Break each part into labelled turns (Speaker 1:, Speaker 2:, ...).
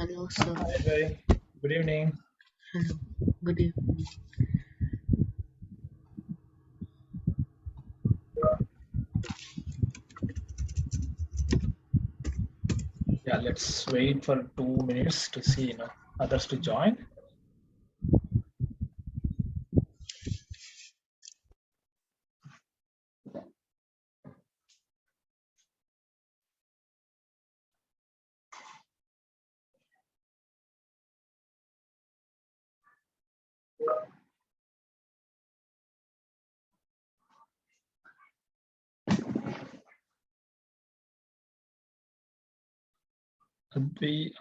Speaker 1: Hello, sir.
Speaker 2: Hi, Jai. Good evening.
Speaker 1: Hello. Good evening.
Speaker 2: Yeah, let's wait for 2 minutes to see, others to join.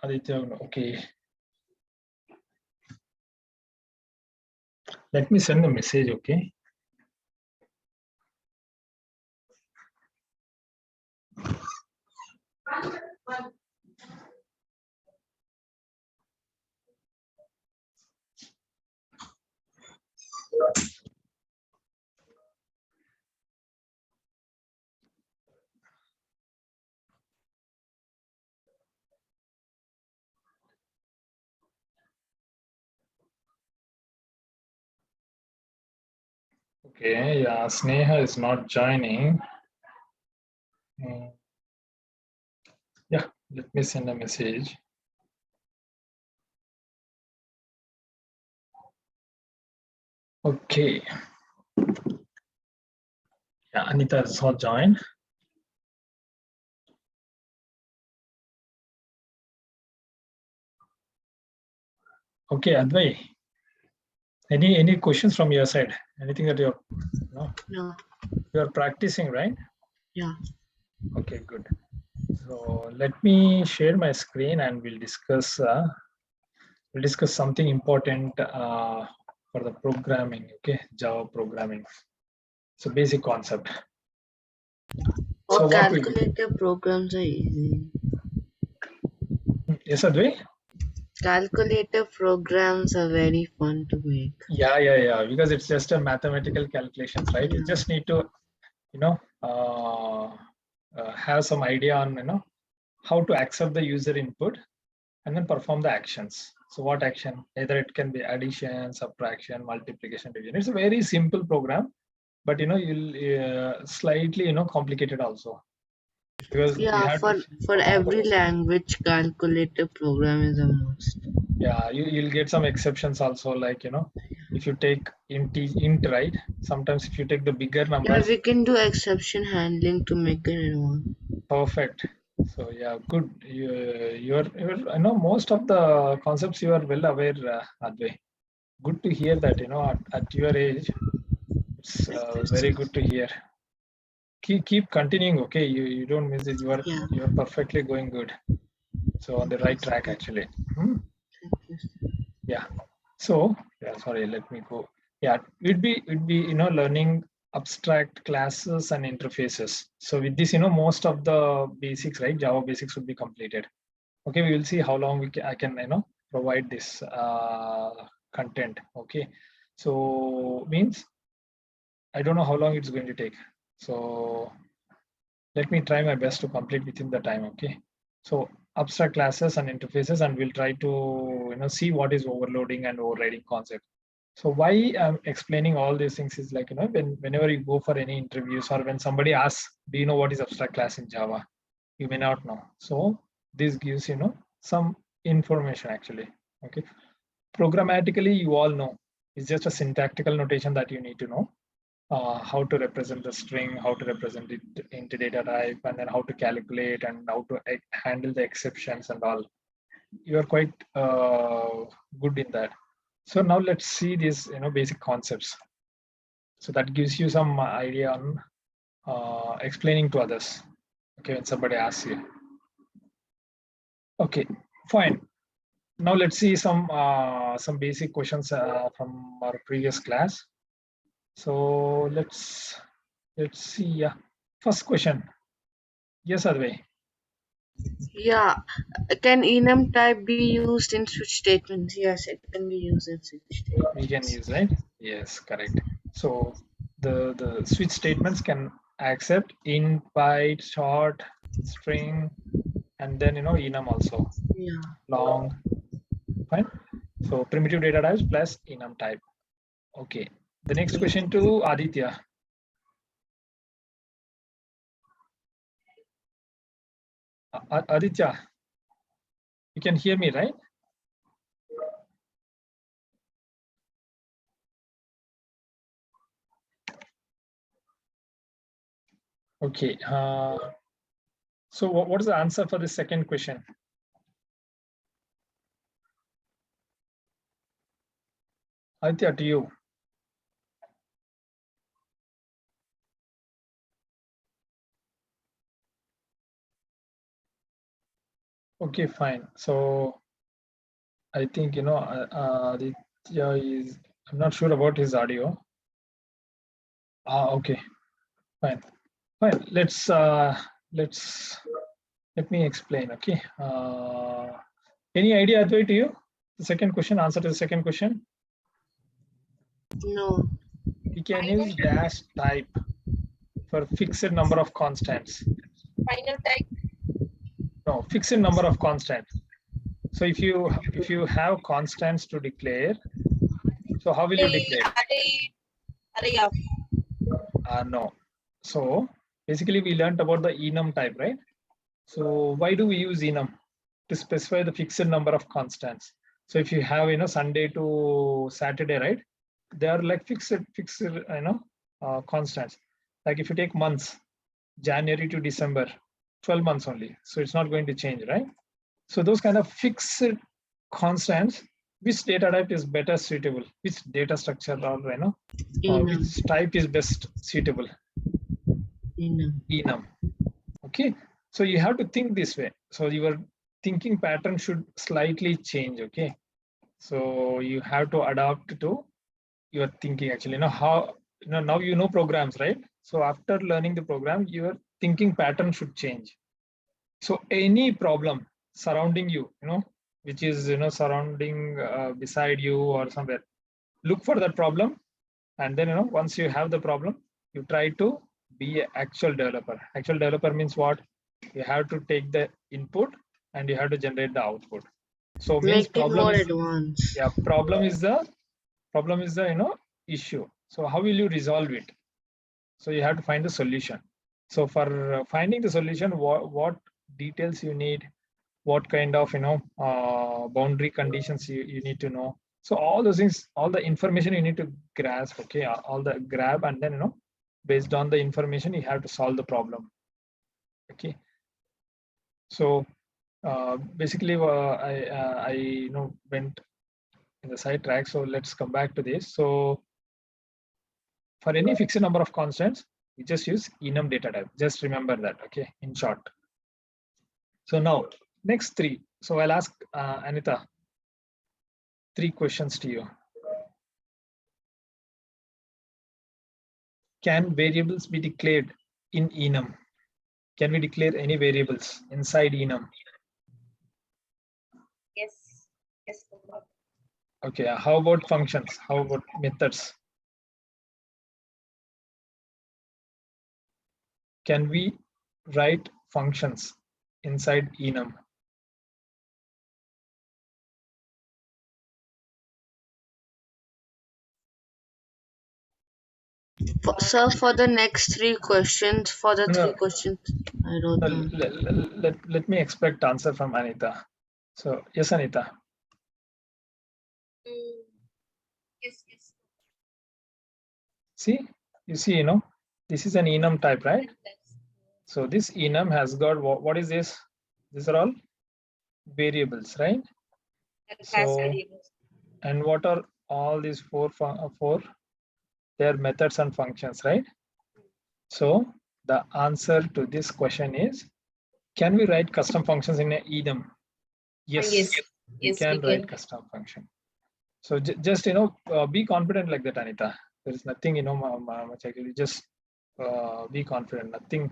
Speaker 2: Aditya, okay. Let me send a message, okay? Okay, yeah, Sneha is not joining. Yeah, let me send a message. Okay. Yeah, Anita has not joined. Okay, Advai, any questions from your side? Anything that you're,
Speaker 1: No.
Speaker 2: you're practicing, right?
Speaker 1: Yeah.
Speaker 2: Okay, good. So let me share my screen and we'll discuss something important for the programming, okay, Java programming. So basic concept. So
Speaker 1: Or
Speaker 2: what we do?
Speaker 1: calculator programs are easy.
Speaker 2: Yes, Advai?
Speaker 1: Calculator programs are very fun to make.
Speaker 2: Yeah, because it's just a mathematical calculations, right? You
Speaker 1: Yeah.
Speaker 2: just need to, have some idea on, how to accept the user input and then perform the actions. So what action? Either it can be addition, subtraction, multiplication, division. It's a very simple program, but you'll slightly complicated also because you
Speaker 1: Yeah,
Speaker 2: have to
Speaker 1: for every language, calculator program is a must.
Speaker 2: yeah you'll get some exceptions also, like if you take int, right, sometimes if you take the bigger
Speaker 1: Yeah,
Speaker 2: numbers.
Speaker 1: we can do exception handling to make it in one.
Speaker 2: Perfect. So yeah, good. You're I know most of the concepts you are well aware, Advay. Good to hear that, at your age, it's very good to hear. Keep continuing, okay? You don't miss it.
Speaker 1: Yeah.
Speaker 2: You're perfectly going good. So on the
Speaker 1: Thank you,
Speaker 2: right track
Speaker 1: sir.
Speaker 2: actually.
Speaker 1: Thank you, sir.
Speaker 2: Yeah. So yeah, sorry, let me go. Yeah, we'd be learning abstract classes and interfaces. So with this, most of the basics, right? Java basics would be completed. Okay, we will see how long I can provide this content. Okay, so means I don't know how long it's going to take. So let me try my best to complete within the time. Okay, so abstract classes and interfaces, and we'll try to see what is overloading and overriding concept. So why I'm explaining all these things is like whenever you go for any interviews or when somebody asks, do you know what is abstract class in Java? You may not know. So this gives some information actually. Okay, programmatically you all know it's just a syntactical notation that you need to know how to represent the string, how to represent it into data type, and then how to calculate and how to handle the exceptions and all. You are quite good in that. So now let's see these basic concepts. So that gives you some idea on explaining to others. Okay, when somebody asks you. Okay, fine. Now let's see some basic questions from our previous class. So let's see. Yeah, first question. Yes, Advay.
Speaker 1: Yeah, can enum type be used in switch statements? Yes, it can be used in switch
Speaker 2: We can
Speaker 1: statements.
Speaker 2: use, right? Yes, correct. So the switch statements can accept int, byte, short, string, and then enum also.
Speaker 1: Yeah.
Speaker 2: Long. Fine. So primitive data types plus enum type. Okay. The next question to Aditya. Aditya, you can hear me, right? Okay. So what is the answer for the second question? Aditya, to you. Okay, fine. So I think Aditya is. I'm not sure about his audio. Okay, fine. Fine. Let me explain. Okay. Any idea, Advait, to you? The second question, answer to the second question.
Speaker 1: No.
Speaker 2: We can use dash type for fixed number of constants.
Speaker 3: Final type.
Speaker 2: No, fixed number of constants. So if you have constants to declare, so how will you declare?
Speaker 3: Array of.
Speaker 2: No. So basically we learned about the enum type, right? So why do we use enum? To specify the fixed number of constants. So if you have Sunday to Saturday, right? They are like fixed constants. Like if you take months, January to December, 12 months only. So it's not going to change, right? So those kind of fixed constants, which data type is better suitable? Which data structure or
Speaker 1: Enum.
Speaker 2: which type is best suitable? Enum. Okay. So you have to think this way. So your thinking pattern should slightly change. Okay. So you have to adapt to your thinking actually. How now you know programs, right? So after learning the program, your thinking pattern should change. So any problem surrounding you, which is surrounding beside you or somewhere, look for that problem, and then once you have the problem, you try to be an actual developer. Actual developer means what? You have to take the input and you have to generate the output. So means
Speaker 1: Make it
Speaker 2: problem
Speaker 1: more
Speaker 2: is,
Speaker 1: advanced.
Speaker 2: yeah, problem is the issue. So how will you resolve it? So you have to find the solution. So for finding the solution, what details you need, what kind of boundary conditions you need to know. So all those things, all the information you need to grasp. Okay, all the grab, and then based on the information you have to solve the problem. Okay. So basically I went in the side track. So let's come back to this. So for any fixed number of constants, we just use enum data type. Just remember that. Okay, in short. So now next three. So I'll ask Anita 3 questions to you. Can variables be declared in enum? Can we declare any variables inside enum?
Speaker 3: Yes. Yes.
Speaker 2: Okay, how about functions? How about methods? Can we write functions inside enum?
Speaker 1: Sir, for the next 3 questions,
Speaker 2: No,
Speaker 1: questions, I wrote down.
Speaker 2: let me expect answer from Anita. So yes, Anita.
Speaker 3: Yes. Yes.
Speaker 2: See, you see, this is an enum type, right? So this enum has got what is this? These are all variables, right? So, and what are all these four? Their methods and functions, right? So the answer to this question is, can we write custom functions in an enum? Yes, we can write custom function. So just be confident like that, Anita. There is nothing much actually. Just be confident. Nothing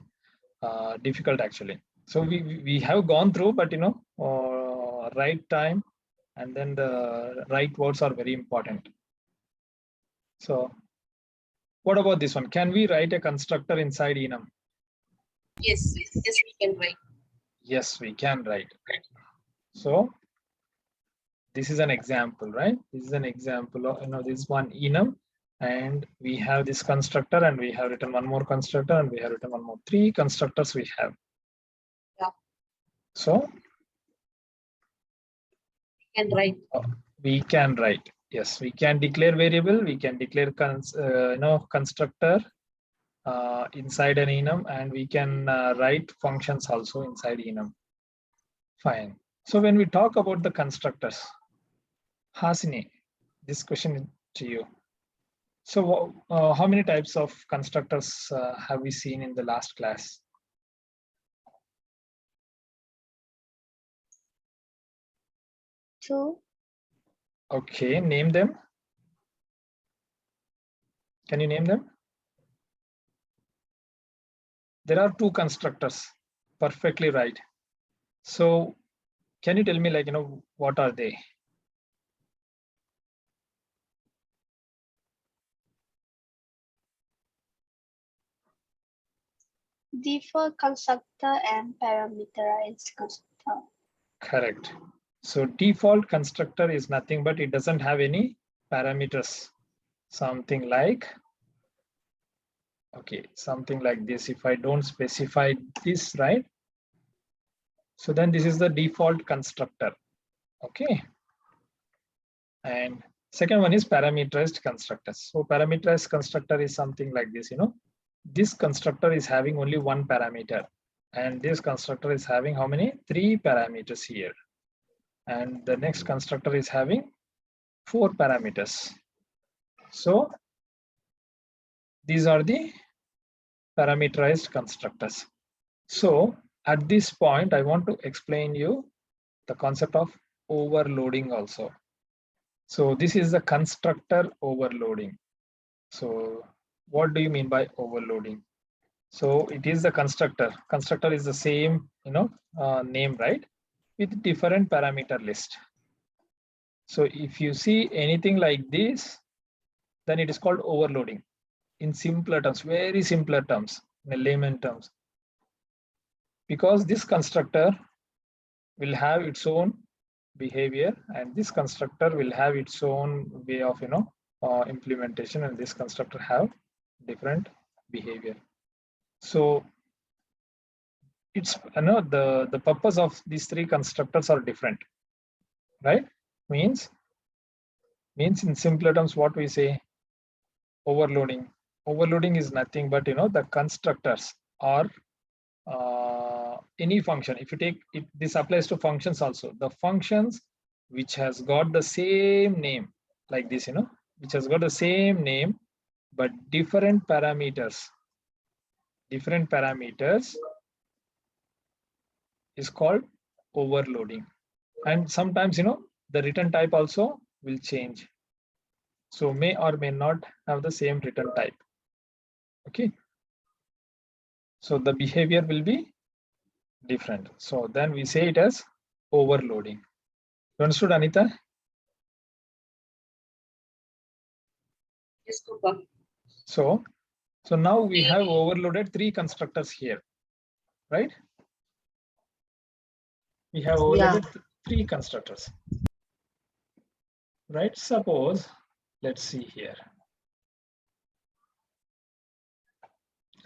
Speaker 2: difficult actually. So we have gone through, but right time and then the right words are very important. So what about this one? Can we write a constructor inside enum?
Speaker 3: Yes. Yes, we can write.
Speaker 2: Yes, we can write. So this is an example, right? This is an example of, this one enum, and we have this constructor, and we have written one more constructor, and we have written one more. 3 constructors we have.
Speaker 3: Yeah.
Speaker 2: So
Speaker 3: And write.
Speaker 2: we can write. Yes, we can declare variable. We can declare constructor inside an enum, and we can write functions also inside enum. Fine. So when we talk about the constructors, Hasini, this question is to you. So how many types of constructors have we seen in the last class?
Speaker 4: Two.
Speaker 2: Okay, name them. Can you name them? There are 2 constructors. Perfectly right. So can you tell me, like, what are they?
Speaker 4: Default constructor and parameterized constructor.
Speaker 2: Correct. So default constructor is nothing but it doesn't have any parameters. Something like, okay, something like this. If I don't specify this, right? So then this is the default constructor. Okay. And second one is parameterized constructors. So parameterized constructor is something like this, this constructor is having only one parameter, and this constructor is having how many? 3 parameters here. And the next constructor is having 4 parameters. So these are the parameterized constructors. So at this point, I want to explain you the concept of overloading also. So this is the constructor overloading. So what do you mean by overloading? So it is the constructor. Constructor is the same, name, right? With different parameter list. So if you see anything like this, then it is called overloading. In simpler terms, very simpler terms, in layman terms. Because this constructor will have its own behavior, and this constructor will have its own way of, implementation, and this constructor have different behavior. So it's, the purpose of these 3 constructors are different, right? Means in simpler terms, what we say, overloading is nothing but, the constructors are any function. If you take it, this applies to functions also. The functions which has got the same name, like this, which has got the same name but different parameters is called overloading. And sometimes, the return type also will change. So may or may not have the same return type. Okay. So the behavior will be different. So then we say it as overloading. You understood, Anita?
Speaker 3: Yes, Krupa.
Speaker 2: So now we have overloaded 3 constructors here, right? We have overloaded 3 constructors, right? Suppose, let's see here.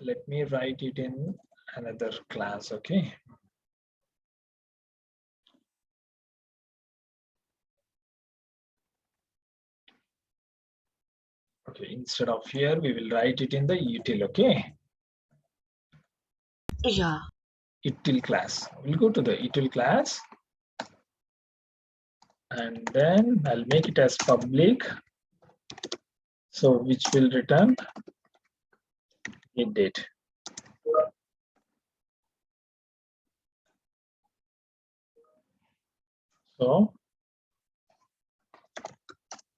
Speaker 2: Let me write it in another class, okay? Okay, instead of here, we will write it in the util, okay?
Speaker 1: Yeah.
Speaker 2: Util class. We'll go to the util class, and then I'll make it as public. So which will return a date. So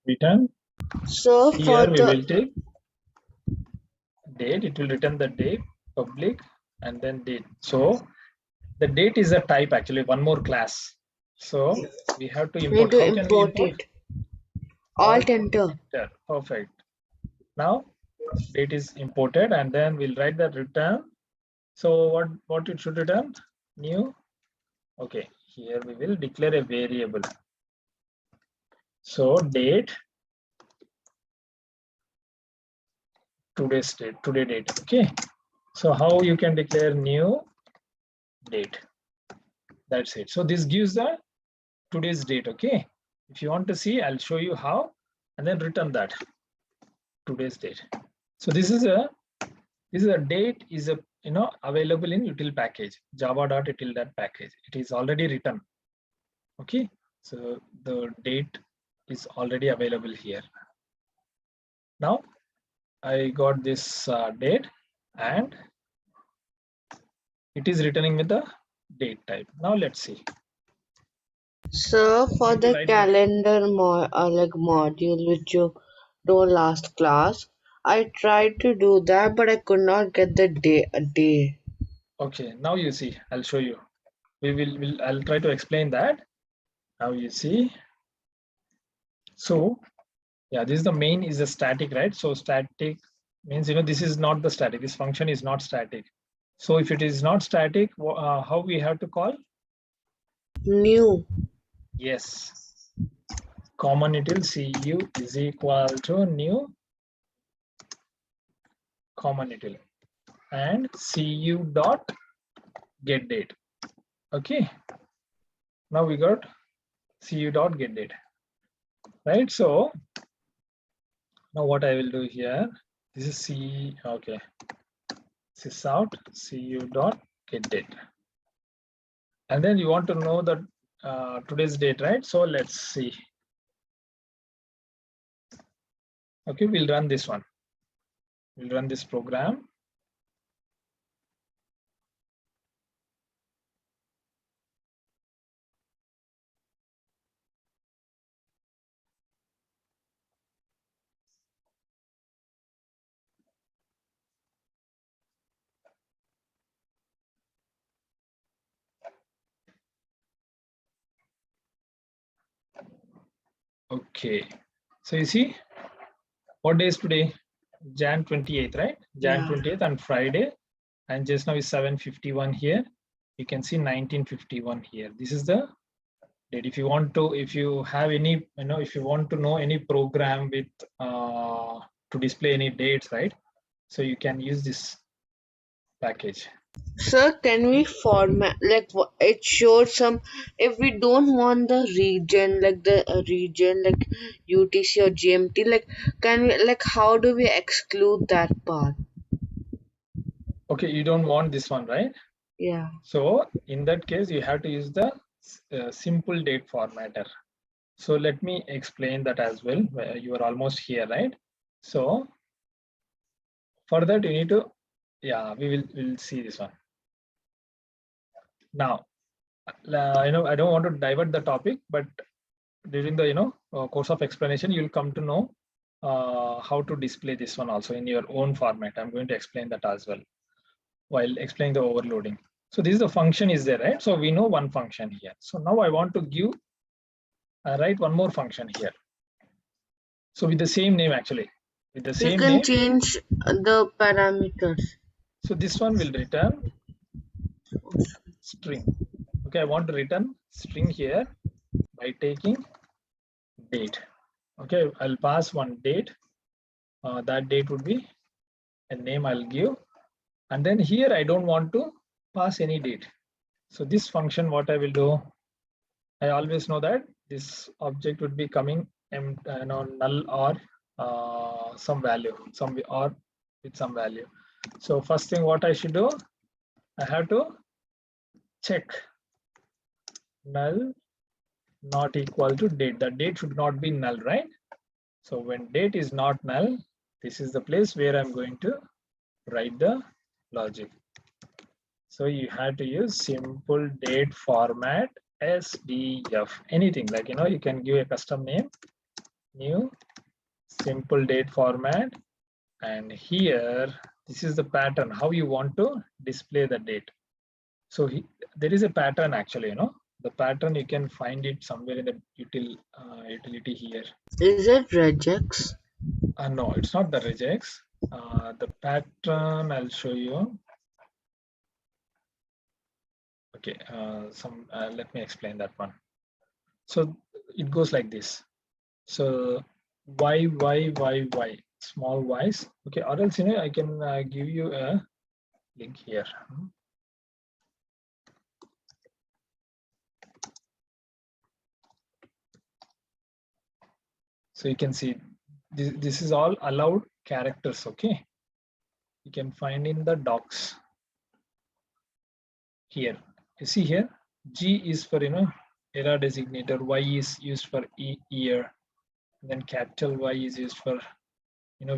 Speaker 2: return.
Speaker 1: So for
Speaker 2: Here we
Speaker 1: the
Speaker 2: will take date. It will return the date, public, and then date. So the date is a type, actually one more class. So we have to
Speaker 1: we
Speaker 2: import.
Speaker 1: need to
Speaker 2: How can we
Speaker 1: import
Speaker 2: import?
Speaker 1: it. Alt enter.
Speaker 2: Perfect. Now date is imported, and then we'll write the return. So what it should return? New Okay, here we will declare a variable. So date, today's date, today date. Okay. So how you can declare new date? That's it. So this gives the today's date. Okay. If you want to see, I'll show you how, and then return that today's date. So this is a date is a available in util package, java.util package. It is already written. Okay. So the date is already available here. Now I got this date, and it is returning with the date type. Now let's see.
Speaker 1: So for
Speaker 2: Going to
Speaker 1: the
Speaker 2: write
Speaker 1: calendar module which you told last class, I tried to do that, but I could not get the day.
Speaker 2: Okay, now you see. I'll show you. I'll try to explain that. Now you see. So yeah, this is the main is a static, right? So static means this is not the static. This function is not static. So if it is not static, how we have to call?
Speaker 1: New.
Speaker 2: Yes. Common util cu is equal to new common util and cu dot get date. Okay. Now we got cu dot get date, right? So now what I will do here, this is c, okay, sys out cu dot get date, and then you want to know the today's date, right? So let's see. Okay, we'll run this one. We'll run this program. Okay, so you see, what day is today? Jan 28th, right? Jan
Speaker 1: Yeah.
Speaker 2: 28th and Friday, and just now is 7:51 here. You can see 1951 here. This is the date. If you want to, if you have any, if you want to know any program with to display any dates, right? So you can use this package.
Speaker 1: Sir, can we format it showed some if we don't want the region region like UTC or GMT, can we how do we exclude that part?
Speaker 2: Okay, you don't want this one, right?
Speaker 1: Yeah.
Speaker 2: So in that case, you have to use the simple date formatter. So let me explain that as well. You are almost here, right? So for that you need to, yeah, we'll see this one. Now, I don't want to divert the topic, but during the course of explanation, you'll come to know how to display this one also in your own format. I'm going to explain that as well while explaining the overloading. So this is the function is there, right? So we know one function here. So now I want to give write one more function here. So with the same name, actually, with the
Speaker 1: You
Speaker 2: same
Speaker 1: can
Speaker 2: name.
Speaker 1: change the parameters.
Speaker 2: So this one will return string. Okay, I want to return string here by taking date. Okay, I'll pass one date. That date would be a name I'll give. And then here I don't want to pass any date. So this function, what I will do, I always know that this object would be coming null or some value, or with some value. So first thing what I should do, I have to check null not equal to date. The date should not be null, right? So when date is not null, this is the place where I'm going to write the logic. So you have to use simple date format SDF, anything like, you can give a custom name, new simple date format. And here, this is the pattern, how you want to display the date. So there is a pattern actually, the pattern you can find it somewhere in the utility here.
Speaker 1: Is it regex?
Speaker 2: No, it's not the regex. The pattern I'll show you. Okay, let me explain that one. So it goes like this. So y, small y's. Okay, or else I can give you a link here. So you can see this is all allowed characters. Okay, you can find in the docs here. You see here, G is for era designator, Y is used for year, then capital Y is used for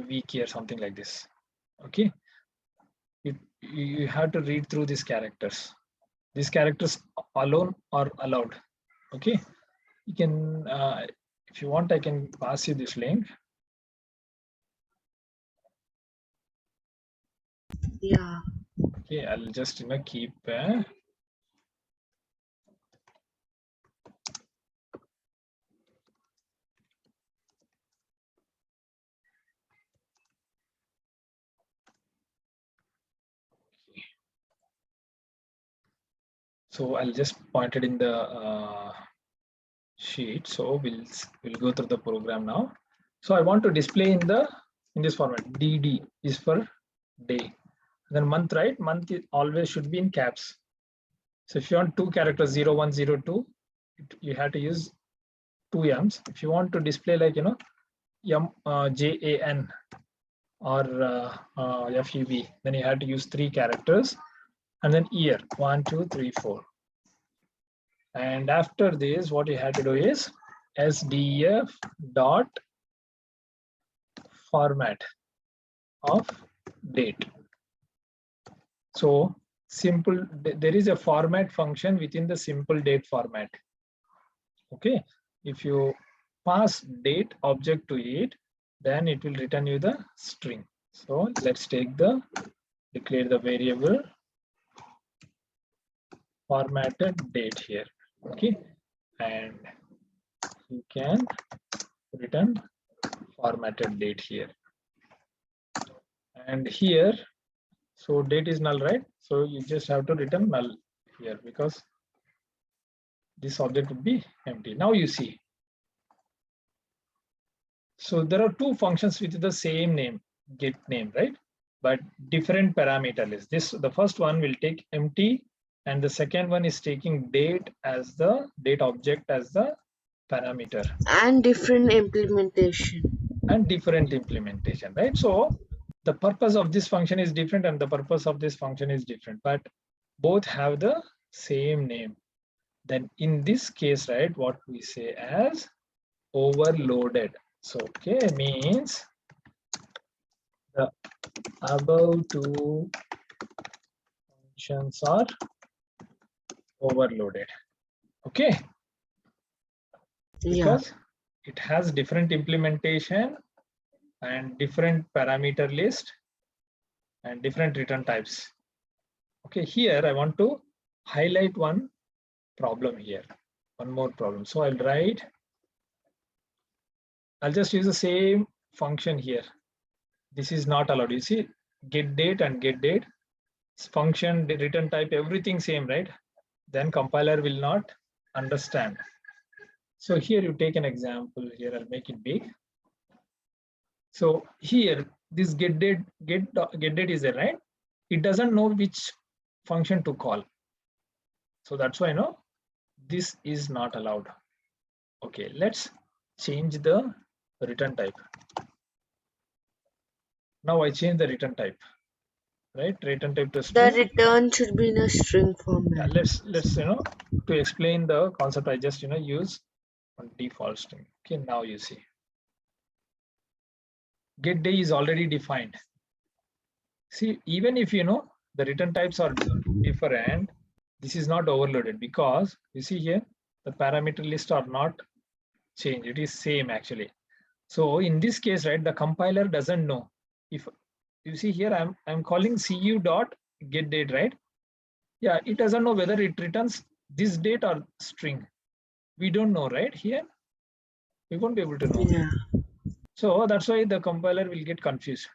Speaker 2: week year, something like this. Okay, you have to read through these characters. These characters alone are allowed. Okay, you can if you want, I can pass you this link.
Speaker 1: Yeah.
Speaker 2: Okay, I'll just keep so I'll just point it in the sheet. So we'll go through the program now. So I want to display in this format. DD is for day. Then month, right? Month always should be in caps. So if you want two characters 01, 02, you have to use two M's. If you want to display like JAN or FUB, then you have to use three characters, and then year 1, 2, 3, 4. And after this, what you have to do is SDF dot format of date. So simple, there is a format function within the simple date format. Okay, if you pass date object to it, then it will return you the string. So let's declare the variable formatted date here. Okay, and you can return formatted date here. And here, so date is null, right? So you just have to return null here because this object would be empty. Now you see. So there are two functions with the same name, get name, right? But different parameter list. The first one will take empty, and the second one is taking date as the date object as the parameter.
Speaker 1: And different implementation.
Speaker 2: And different implementation, right? So the purpose of this function is different and the purpose of this function is different, but both have the same name. Then in this case, right, what we say as overloaded. So okay, means the above two functions are overloaded. Okay, because it has different implementation and different parameter list and different return types. Okay, here I want to highlight one problem here, one more problem. So I'll just use the same function here. This is not allowed. You see, get date and get date function, the return type, everything same, right? Then compiler will not understand. So here you take an example here. I'll make it big. So here this get date is there, right? It doesn't know which function to call. So that's why this is not allowed. Okay, let's change the return type. Now I change the return type, right? Return type to string.
Speaker 1: The return should be in a string format.
Speaker 2: Yeah, let's to explain the concept, I just use one default string. Okay, now you see get day is already defined. See, even if the return types are different, this is not overloaded because you see here the parameter list are not changed. It is same actually. So in this case, right, the compiler doesn't know. If you see here, I'm calling cu dot get date, right? Yeah, it doesn't know whether it returns this date or string. We don't know, right? Here we won't be able to know.
Speaker 1: Yeah.
Speaker 2: So that's why the compiler will get confused.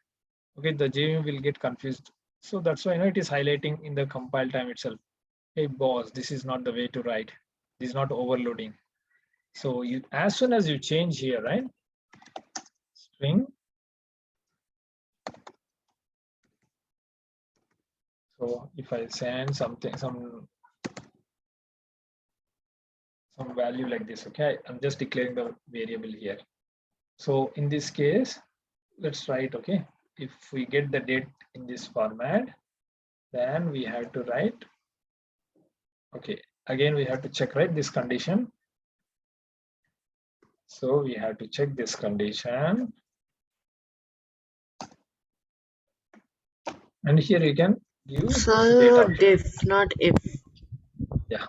Speaker 2: Okay, the JVM will get confused. So that's why it is highlighting in the compile time itself. hey boss, this is not the way to write. This is not overloading. So you, as soon as you change here, right? String. So if I send something, some value like this, okay, I'm just declaring the variable here. So in this case, let's write, okay, if we get the date in this format, then we have to write, okay, again we have to check, right, this condition. So we have to check this condition, and here you can use date
Speaker 1: So
Speaker 2: object.
Speaker 1: diff, not if.
Speaker 2: Yeah.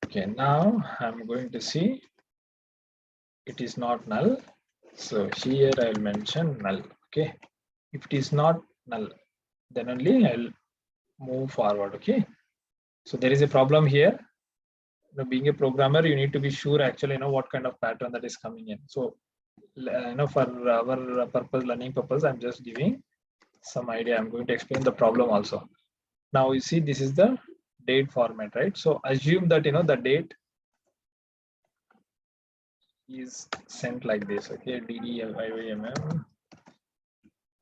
Speaker 2: Okay, now I'm going to see it is not null. So here I'll mention null. Okay, if it is not null, then only I'll move forward. Okay, so there is a problem here. You know, being a programmer, you need to be sure actually, you know, what kind of pattern that is coming in. So you know, for our purpose, learning purpose, I'm just giving some idea. I'm going to explain the problem also. Now you see this is the date format, right? So assume that, you know, the date is sent like this. Okay, DDIVMM.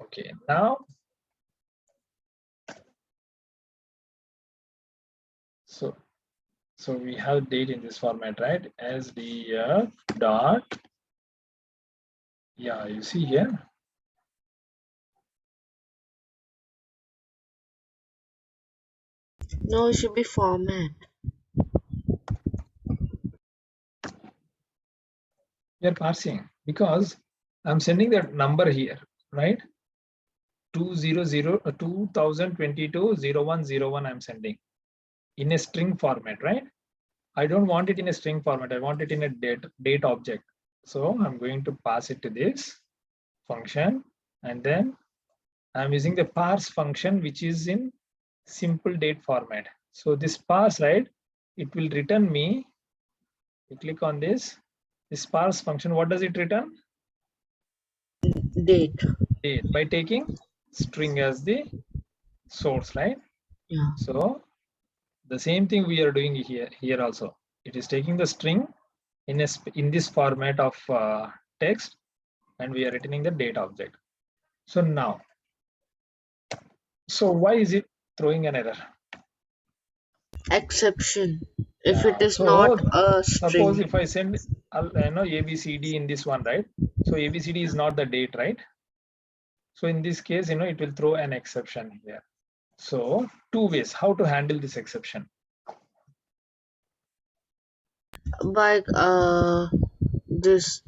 Speaker 2: Okay, now so we have date in this format, right? SDF dot, yeah, you see here.
Speaker 1: No, it should be format.
Speaker 2: We are parsing because I'm sending that number here, right? 2022-0101 I'm sending in a string format, right? I don't want it in a string format. I want it in a date object. So I'm going to pass it to this function, and then I'm using the parse function, which is in simple date format. So this parse, right, it will return me, you click on this parse function, what does it return?
Speaker 1: Date.
Speaker 2: Date, by taking string as the source, right?
Speaker 1: Yeah.
Speaker 2: So the same thing we are doing here also. It is taking the string in this format of text, and we are returning the date object. So now, so why is it throwing an error?
Speaker 1: Exception. If
Speaker 2: Yeah,
Speaker 1: it is
Speaker 2: so
Speaker 1: not a
Speaker 2: suppose
Speaker 1: string.
Speaker 2: if I send ABCD in this one, right? So ABCD is not the date, right? So in this case, it will throw an exception here. So two ways how to handle this exception.
Speaker 1: By this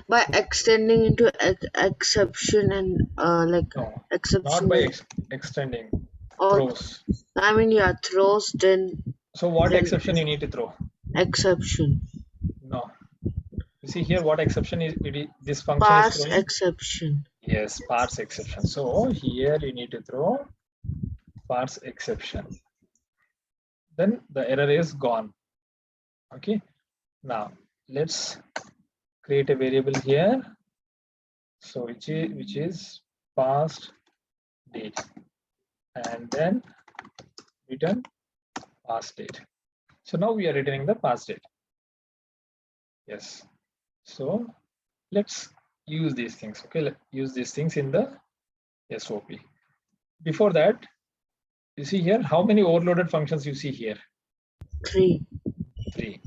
Speaker 1: by extending into exception and like
Speaker 2: No, not
Speaker 1: exception
Speaker 2: by
Speaker 1: is
Speaker 2: extending,
Speaker 1: or
Speaker 2: throws.
Speaker 1: I mean yeah, throws then
Speaker 2: So what exception you need to throw?
Speaker 1: exception.
Speaker 2: No. You see here what exception is this function is
Speaker 1: Parse
Speaker 2: throwing?
Speaker 1: exception.
Speaker 2: Yes, parse exception. So here you need to throw parse exception. Then the error is gone. Okay. Now let's create a variable here. So which is past date, and then return past date. So now we are returning the past date. Yes. So let's use these things. Okay, let's use these things in the SOP. Before that, you see here how many overloaded functions you see here?
Speaker 1: 3.
Speaker 2: 3.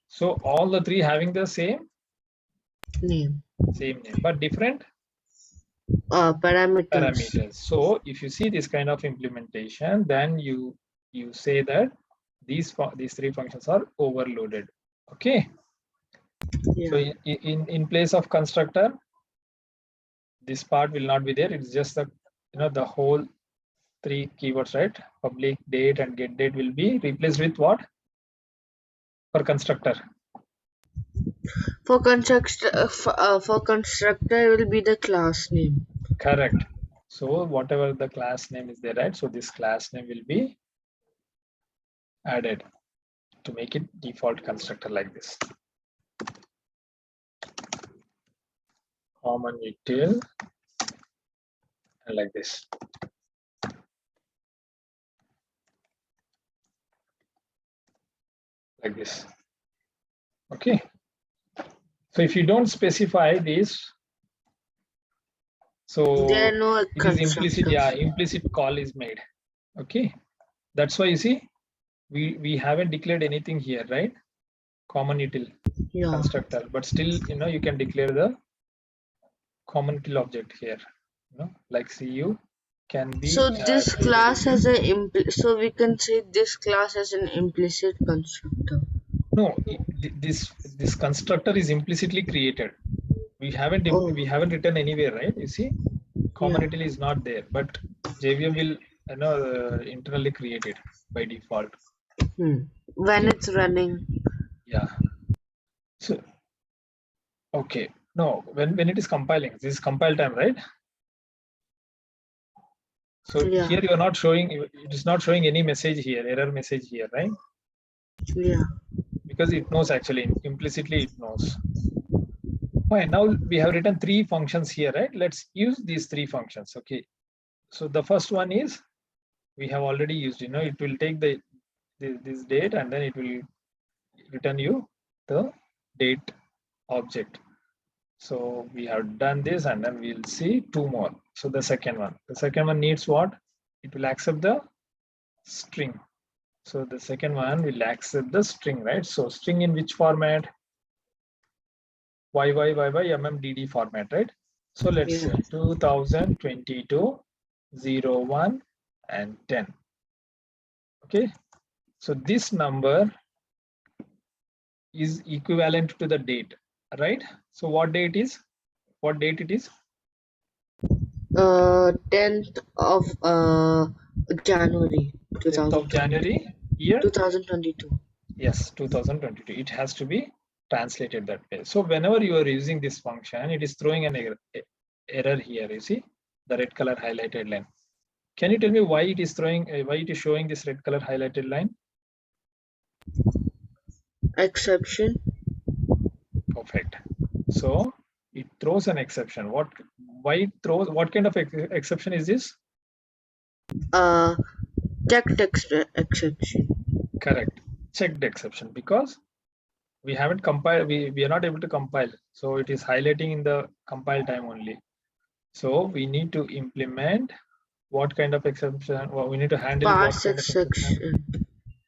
Speaker 2: So all the 3 having the same
Speaker 1: Name.
Speaker 2: but different
Speaker 1: Parameters.
Speaker 2: So if you see this kind of implementation, then you say that these 3 functions are overloaded. Okay.
Speaker 1: Yeah.
Speaker 2: So in place of constructor, this part will not be there. It's just the whole 3 keywords, right? Public, date, and get date will be replaced with what? For constructor.
Speaker 1: For constructor, it will be the class name.
Speaker 2: Correct. So whatever the class name is there, right? So this class name will be added to make it default constructor like this. Common util and like this. Like this. Okay. So if you don't specify this, so
Speaker 1: There are no
Speaker 2: it is implicit, yeah,
Speaker 1: constructors.
Speaker 2: implicit call is made. Okay. That's why you see, we haven't declared anything here, right? Common util
Speaker 1: Yeah.
Speaker 2: constructor, but still, you can declare the common util object here, like CU can be.
Speaker 1: So this class has so we can say this class has an implicit constructor.
Speaker 2: No, this constructor is implicitly created. We haven't
Speaker 1: Oh.
Speaker 2: written anywhere, right? You see, common
Speaker 1: Yeah.
Speaker 2: util is not there, but JVM will internally create it by default.
Speaker 1: When
Speaker 2: Okay.
Speaker 1: it's running.
Speaker 2: Yeah. So okay, no, when it is compiling, this is compile time, right? So
Speaker 1: Yeah.
Speaker 2: here you are not showing, it is not showing any message here, error message here, right?
Speaker 1: Yeah.
Speaker 2: Because it knows, actually implicitly it knows. Fine, now we have written 3 functions here, right? Let's use these 3 functions. Okay, so the first one is, we have already used, it will take this date and then it will return you the date object. So we have done this, and then we'll see 2 more. So the second one needs what? It will accept the string. So the second one will accept the string, right? So string in which format? YYYYMMDD format, right? So let's
Speaker 1: Yeah.
Speaker 2: say 2022 01 and 10. Okay, so this number is equivalent to the date, right? So what date it is?
Speaker 1: 10th of January
Speaker 2: 10th of January year
Speaker 1: 2022.
Speaker 2: Yes, 2022. It has to be translated that way. So whenever you are using this function, it is throwing an error here. You see the red color highlighted line. Can you tell me why it is showing this red color highlighted line?
Speaker 1: Exception.
Speaker 2: Perfect. So it throws an exception. What kind of exception is this?
Speaker 1: Checked exception.
Speaker 2: Correct. Checked exception, because we haven't compiled, we are not able to compile. So it is highlighting in the compile time only. So we need to implement what kind of exception? Well, we need to handle
Speaker 1: Parse
Speaker 2: what kind of exception?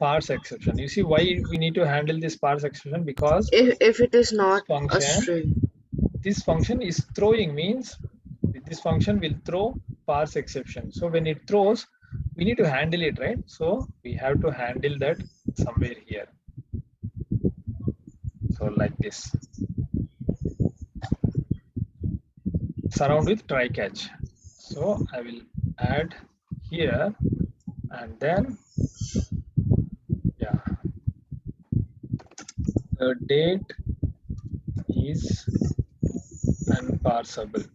Speaker 2: Parse exception. You see why we need to handle this parse exception? Because
Speaker 1: if it is not a
Speaker 2: function,
Speaker 1: string.
Speaker 2: this function is throwing, means this function will throw parse exception. So when it throws, we need to handle it, right? So we have to handle that somewhere here. So like this. Surround with try catch. So I will add here, and then the date is unparsable.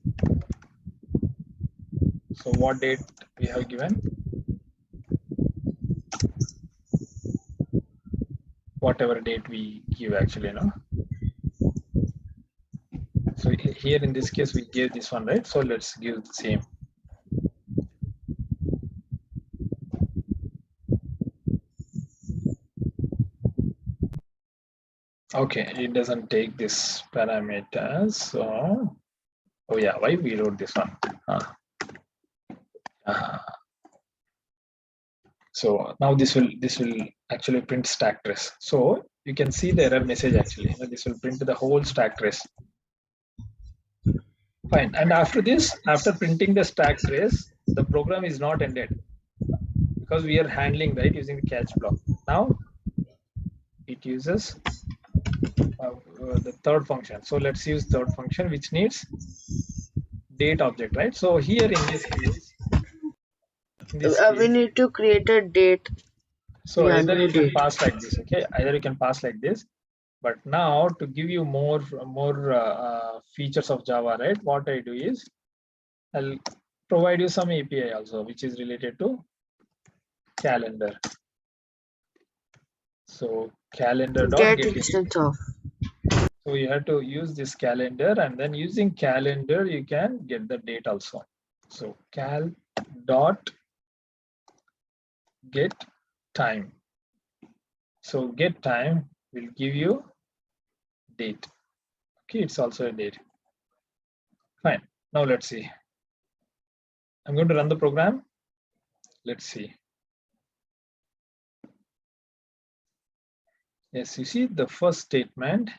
Speaker 2: So what date we have given? Whatever date we give, actually, So here in this case we gave this one, right? So let's give the same. Okay, it doesn't take this parameters. So, oh yeah, why we wrote this one? So now this will actually print stack trace. So you can see the error message actually. This will print the whole stack trace. Fine. And after this, after printing the stack trace, the program is not ended, because we are handling, right, using the catch block. Now it uses the third function. So let's use third function, which needs date object, right? So here in this case,
Speaker 1: we need to create a date.
Speaker 2: So either you can pass like this, okay? Either you can pass like this. But now to give you more features of Java, right? What I do is I'll provide you some API also, which is related to calendar. So calendar.getInstance. So you have to use this calendar, and then using calendar you can get the date also. So cal dot get time. So get time will give you date. Okay, it's also a date. Fine. Now let's see. I'm going to run the program. Let's see. Yes, you see the first statement.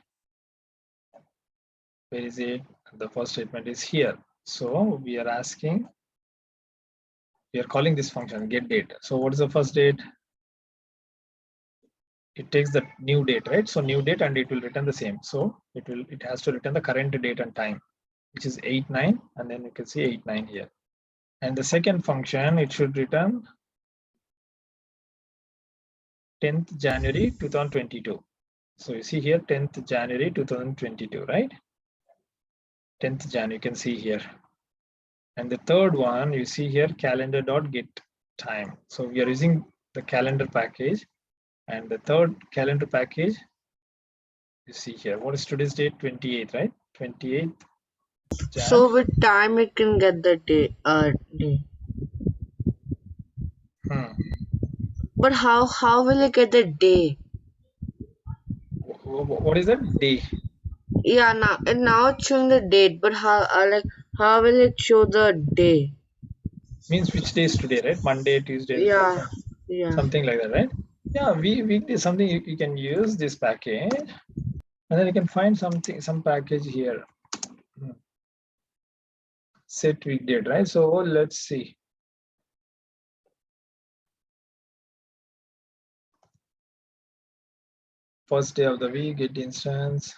Speaker 2: Where is it? The first statement is here. So we are asking, we are calling this function get date. So what is the first date? It takes the new date, right? So new date, and it will return the same. So it has to return the current date and time, which is 8/9, and then you can see 8/9 here. And the second function, it should return 10th January 2022. So you see here 10th January 2022, right? 10th Jan, you can see here. And the third one, you see here calendar.get time. So we are using the calendar package, and the third calendar package, you see here. What is today's date? 28th, right? 28th Jan.
Speaker 1: So with time it can get the day. Day. But how will it get the day?
Speaker 2: What is that? Day.
Speaker 1: Yeah, now it's showing the date, but how will it show the day?
Speaker 2: Means which day is today, right? Monday, Tuesday,
Speaker 1: Yeah, yeah.
Speaker 2: something like that, right? Yeah, we did something. You can use this package, and then you can find something, some package here. Set week date, right? So let's see. First day of the week, get instance.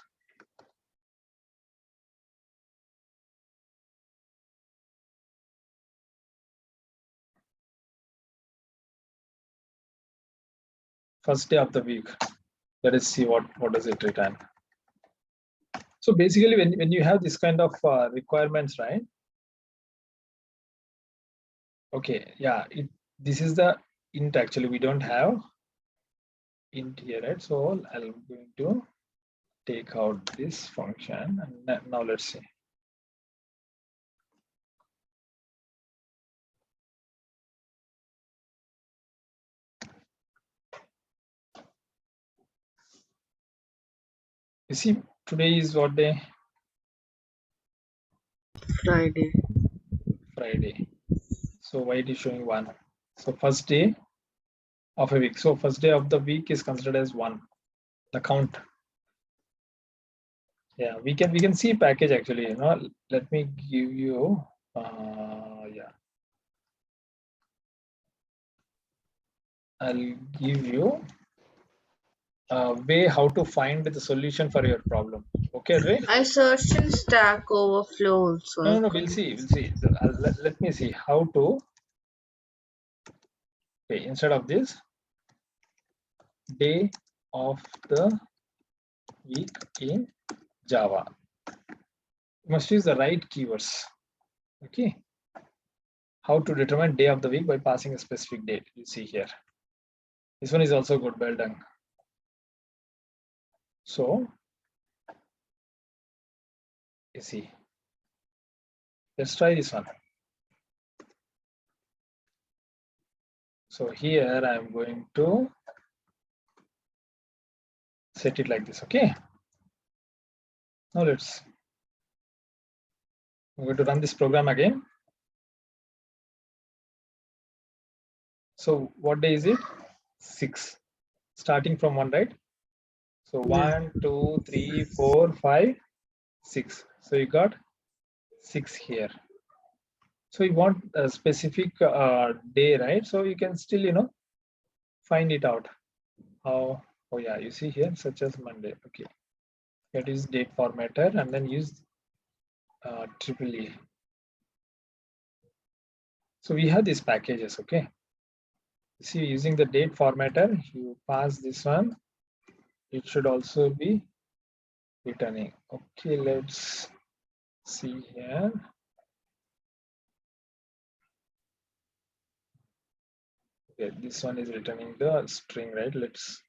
Speaker 2: First day of the week. Let us see what does it return. So basically, when you have this kind of requirements, right? Okay, yeah, this is the int. Actually, we don't have int here, right? So I'm going to take out this function, and now let's see. You see, today is what day?
Speaker 1: Friday.
Speaker 2: Friday. So why it is showing 1? So first day of a week. So first day of the week is considered as 1. The count. Yeah, we can see package actually. You know, let me give you. Yeah, I'll give you a way how to find the solution for your problem. Okay, Ray?
Speaker 1: I searched in Stack Overflow also.
Speaker 2: No, we'll see. We'll see. Let me see how to. Okay, instead of this, day of the week in Java. You must use the right keywords. Okay. How to determine day of the week by passing a specific date. You see here. This one is also good. Well done. So, you see. Let's try this one. So here I'm going to set it like this. Okay. Now I'm going to run this program again. So what day is it? 6. Starting from 1, right? So 1, 2, 3, 4, 5, 6. So you got 6 here. So you want a specific day, right? So you can still, find it out. How? Oh yeah, you see here, such as Monday. Okay. That is date formatter, and then use triple E. So we have these packages. Okay. See, using the date formatter, you pass this one. It should also be returning. Okay, let's see here. Okay, this one is returning the string, right? Let's.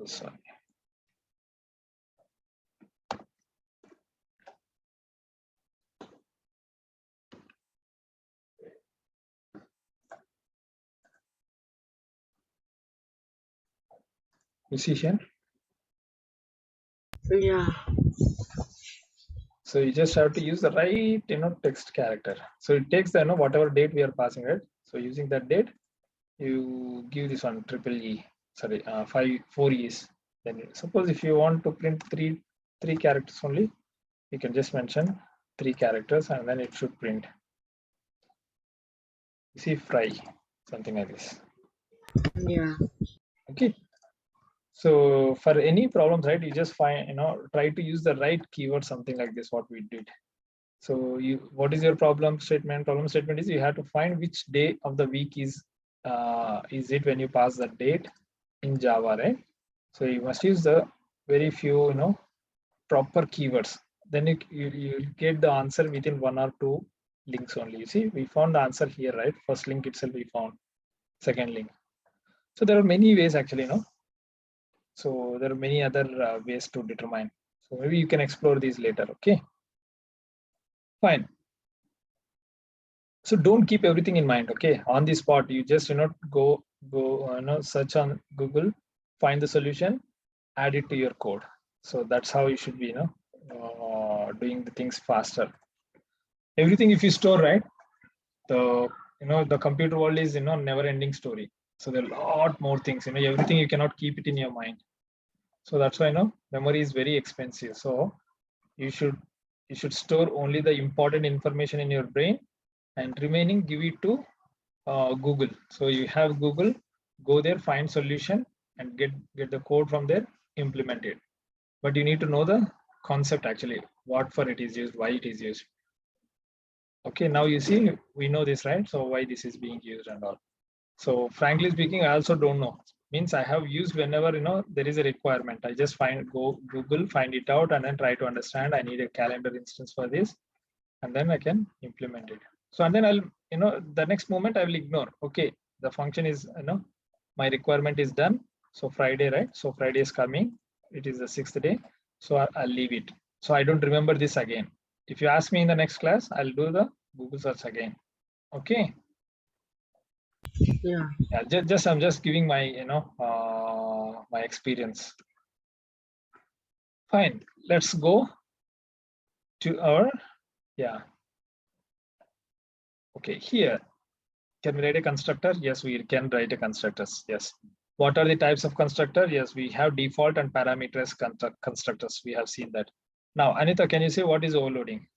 Speaker 2: Oh, sorry. You see here?
Speaker 1: Yeah.
Speaker 2: So you just have to use the right, text character. So it takes the, whatever date we are passing, right? So using that date, you give this one triple E, sorry, 4 E's. Then suppose if you want to print three characters only, you can just mention 3 characters and then it should print. You see, fry, something like this.
Speaker 1: Yeah.
Speaker 2: Okay. So for any problems, right, you just find, try to use the right keyword, something like this, what we did. So what is your problem statement? Problem statement is you have to find which day of the week is it when you pass the date in Java, right? So you must use the very few, proper keywords. Then you get the answer within 1 or 2 links only. You see, we found the answer here, right? First link itself we found, second link. So there are many ways actually, So there are many other ways to determine. So maybe you can explore these later. Okay, fine. So don't keep everything in mind. Okay, on the spot, you just go search on Google, find the solution, add it to your code. So that's how you should be doing the things faster. Everything if you store, right, the the computer world is never ending story. So there are a lot more things. Everything you cannot keep it in your mind. So that's why memory is very expensive. So you should store only the important information in your brain, and remaining give it to Google. So you have Google, go there, find solution, and get the code from there, implement it. But you need to know the concept actually, what for it is used, why it is used. Okay, now you see, we know this, right? So why this is being used and all. So frankly speaking, I also don't know. Means I have used whenever there is a requirement. I just go Google, find it out, and then try to understand. I need a calendar instance for this, and then I can implement it. So and then I'll the next moment I will ignore. Okay, the function is my requirement is done. So Friday, right? So Friday is coming. It is the 6th day. So I'll leave it. So I don't remember this again. If you ask me in the next class, I'll do the Google search again. Okay.
Speaker 1: Yeah.
Speaker 2: Yeah, I'm just giving my my experience. Fine, let's go to our okay, here can we write a constructor? Yes, we can write a constructors. Yes. What are the types of constructor? Yes, we have default and parameters constructors. We have seen that. Now Anita, can you say what is overloading?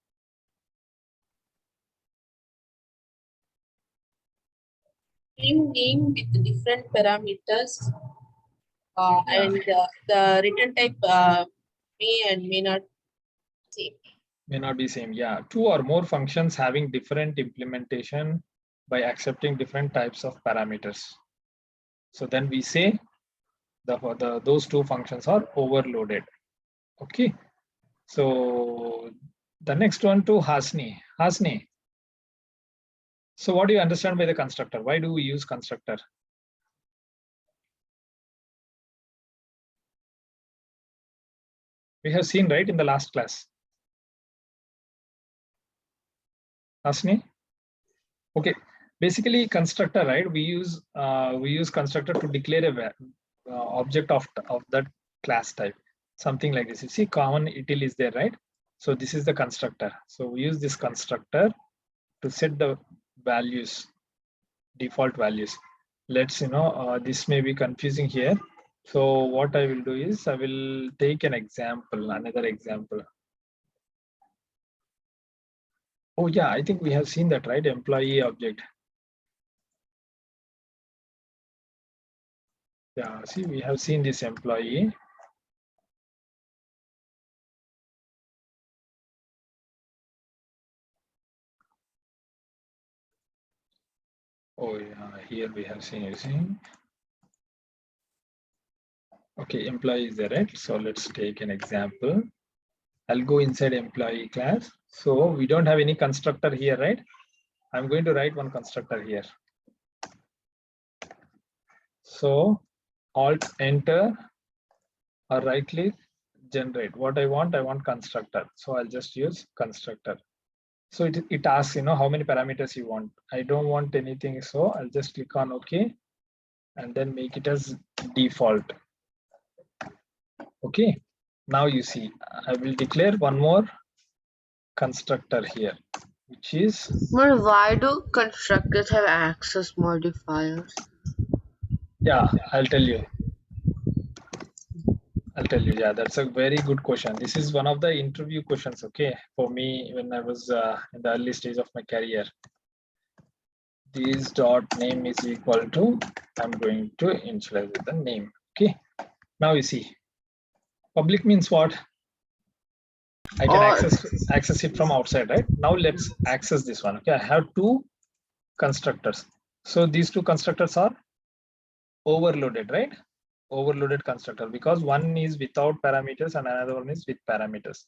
Speaker 3: Same name with different parameters,
Speaker 2: Yeah.
Speaker 3: and the return type may and may not same.
Speaker 2: May not be same. Yeah, 2 or more functions having different implementation by accepting different types of parameters. So then we say those 2 functions are overloaded. Okay. So the next one to Hasni. Hasni. So what do you understand by the constructor? Why do we use constructor? We have seen, right, in the last class. Hasni? Okay. Basically, constructor, right? We use constructor to declare a object of that class type. Something like this. You see, common util is there, right? So this is the constructor. So we use this constructor to set the values, default values. Let's this may be confusing here. So what I will do is I will take an example, another example. Oh yeah, I think we have seen that, right? Employee object. Yeah, see, we have seen this employee. Oh yeah, here we have seen using. Okay, employee is there, right? So let's take an example. I'll go inside employee class. So we don't have any constructor here, right? I'm going to write one constructor here. So Alt Enter. or right click, generate. What I want constructor. So I'll just use constructor. So it asks, how many parameters you want. I don't want anything. So I'll just click on OK and then make it as default. Okay. Now you see, I will declare one more constructor here, which is,
Speaker 1: But why do constructors have access modifiers?
Speaker 2: yeah, I'll tell you. Yeah, that's a very good question. This is one of the interview questions, okay, for me when I was in the early stage of my career. This dot name is equal to, I'm going to initialize with the name. Okay, now you see, public means what? I can access it from outside, right? Now let's access this one. Okay, I have two constructors. So these two constructors are overloaded, right? Overloaded constructor, because one is without parameters and another one is with parameters.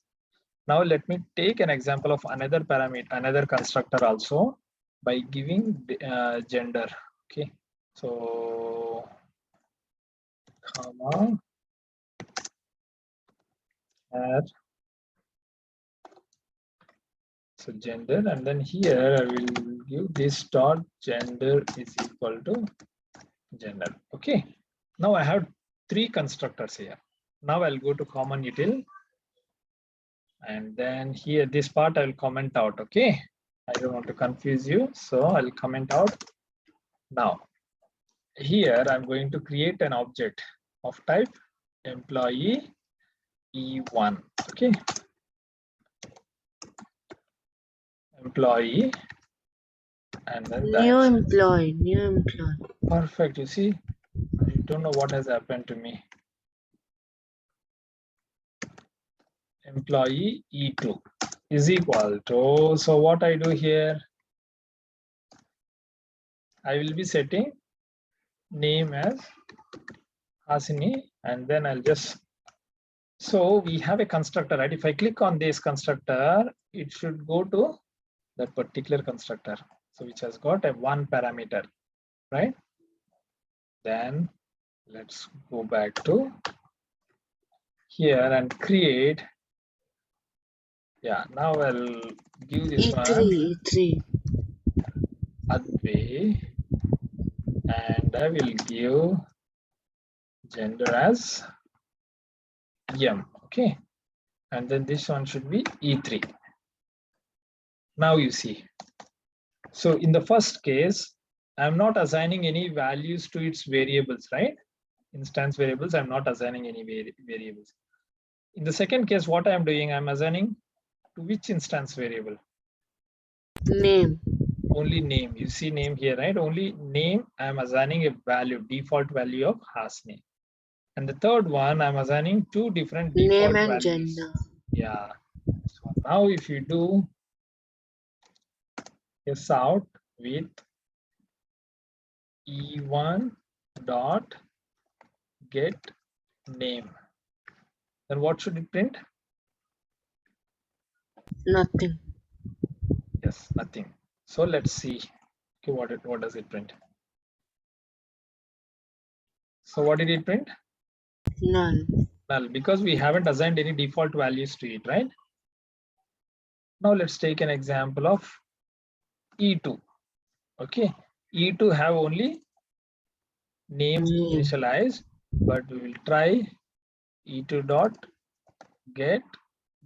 Speaker 2: Now let me take an example of another parameter, another constructor also, by giving gender. Okay, so comma add, so gender, and then here I will give this dot gender is equal to gender. Okay, now I have three constructors here. Now I'll go to common util, and then here this part I will comment out. Okay, I don't want to confuse you, so I'll comment out. Now here I'm going to create an object of type employee E1. Okay, employee, and then
Speaker 1: New employee.
Speaker 2: Perfect. You see, I don't know what has happened to me. Employee E2 is equal to, so what I do here, I will be setting name as Hasini, and then I'll just, so we have a constructor, right? If I click on this constructor, it should go to that particular constructor, so which has got a one parameter, right? Then let's go back to here and create. Yeah, now I'll give this
Speaker 1: E3.
Speaker 2: Adve, and I will give gender as M. Okay, and then this one should be E3. Now you see, so in the first case, I'm not assigning any values to its variables, right? Instance variables, I'm not assigning any variables. In the second case, what I'm doing, I'm assigning to which instance variable?
Speaker 1: Name.
Speaker 2: Only name. You see name here, right? Only name, I'm assigning a value, default value of Hasni. And the third one, I'm assigning two different default
Speaker 1: Name and
Speaker 2: values.
Speaker 1: gender.
Speaker 2: Yeah. So now if you do this out with E1 dot get name, then what should it print?
Speaker 1: Nothing.
Speaker 2: Yes, nothing. So let's see. Okay, what does it print? So what did it print?
Speaker 1: Null.
Speaker 2: Null, because we haven't assigned any default values to it, right? Now let's take an example of E2. Okay, E2 have only name initialized, but we will try E2 dot get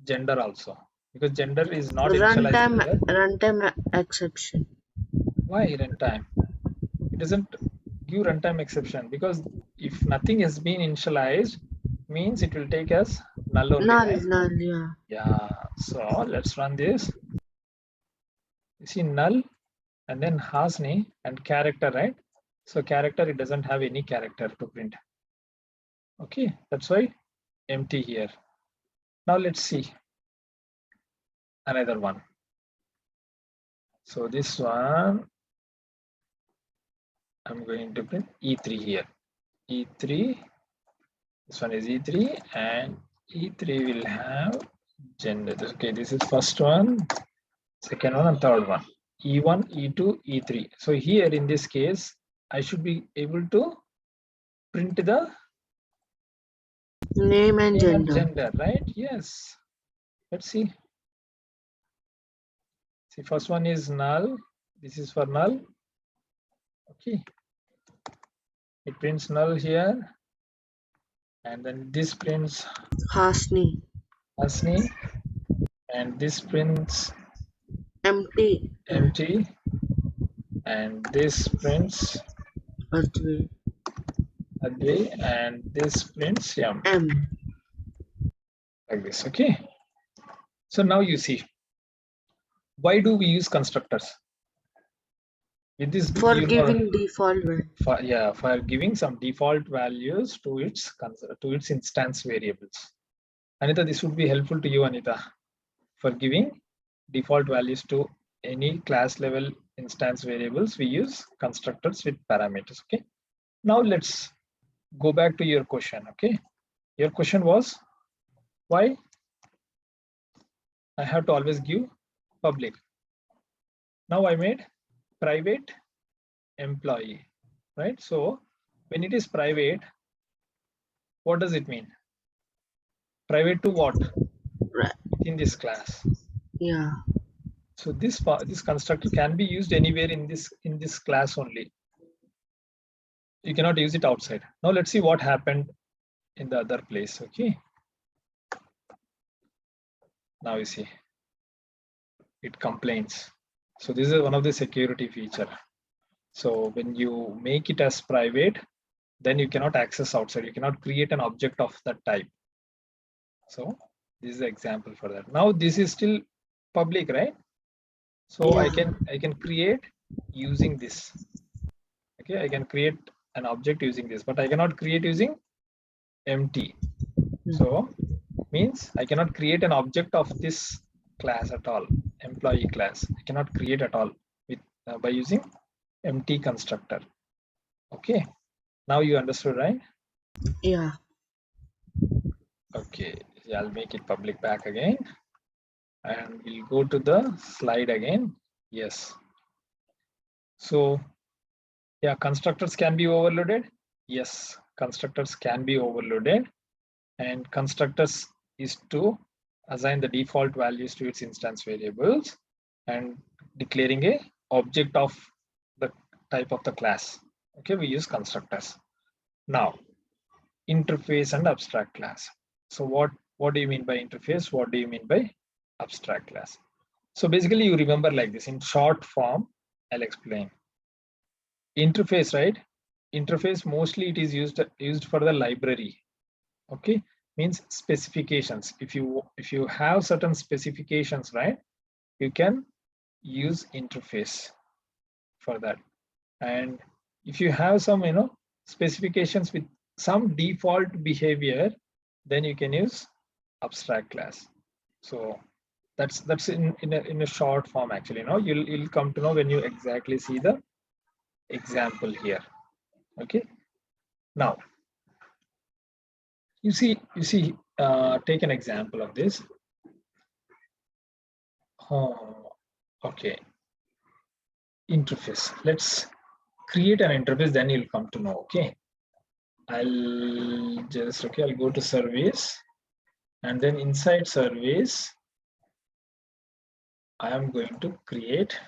Speaker 2: gender also, because gender is not initialized here.
Speaker 1: Runtime exception.
Speaker 2: Why runtime? It doesn't give runtime exception, because if nothing has been initialized, means it will take as null only.
Speaker 1: Null, yeah.
Speaker 2: Yeah, so let's run this. You see null and then Hasni and character, right? So character, it doesn't have any character to print. Okay, that's why empty here. Now let's see another one. So this one, I'm going to print E3 here. E3, this one is E3, and E3 will have gender. Okay, this is first one, second one, and third one. E1, E2, E3. So here in this case, I should be able to print the
Speaker 1: Name and
Speaker 2: Name and
Speaker 1: gender.
Speaker 2: gender, right? Yes. Let's see. See, first one is null. This is for null. Okay. It prints null here. And then this prints
Speaker 1: Hasni.
Speaker 2: Hasni. And this prints
Speaker 1: Empty.
Speaker 2: empty. And this prints
Speaker 1: Advi.
Speaker 2: Advi. And this prints Yam.
Speaker 1: M.
Speaker 2: Like this. Okay. So now you see. Why do we use constructors? With this,
Speaker 1: For
Speaker 2: you know,
Speaker 1: giving default value.
Speaker 2: for giving some default values to its instance variables. Anita, this would be helpful to you, Anita, for giving default values to any class level instance variables. We use constructors with parameters. Okay. Now let's go back to your question. Okay. Your question was why I have to always give public. Now I made private employee, right? So when it is private, what does it mean? Private to what?
Speaker 1: Right.
Speaker 2: In this class.
Speaker 1: Yeah.
Speaker 2: So this constructor can be used anywhere in this class only. You cannot use it outside. Now let's see what happened in the other place. Okay. Now you see it complains. So this is one of the security feature. So when you make it as private, then you cannot access outside. You cannot create an object of that type. So this is the example for that. Now this is still public, right? So
Speaker 1: Yeah.
Speaker 2: I can create using this. Okay, I can create an object using this, but I cannot create using empty. So means I cannot create an object of this class at all, employee class. I cannot create at all with by using empty constructor. Okay, now you understood, right?
Speaker 1: Yeah.
Speaker 2: Okay, yeah, I'll make it public back again, and we'll go to the slide again. Yes. So yeah, constructors can be overloaded. Yes, constructors can be overloaded, and constructors is to assign the default values to its instance variables and declaring a object of the type of the class. Okay, we use constructors. Now, interface and abstract class. So what do you mean by interface? What do you mean by abstract class? So basically you remember like this in short form. I'll explain. Interface, right? Interface mostly it is used for the library. Okay, means specifications. If you have certain specifications, right, you can use interface for that. And if you have some specifications with some default behavior, then you can use abstract class. So that's in a short form actually. You'll come to know when you exactly see the example here. Okay, now you see take an example of this. Okay, interface. Let's create an interface, then you'll come to know. Okay, I'll go to service, and then inside service I am going to create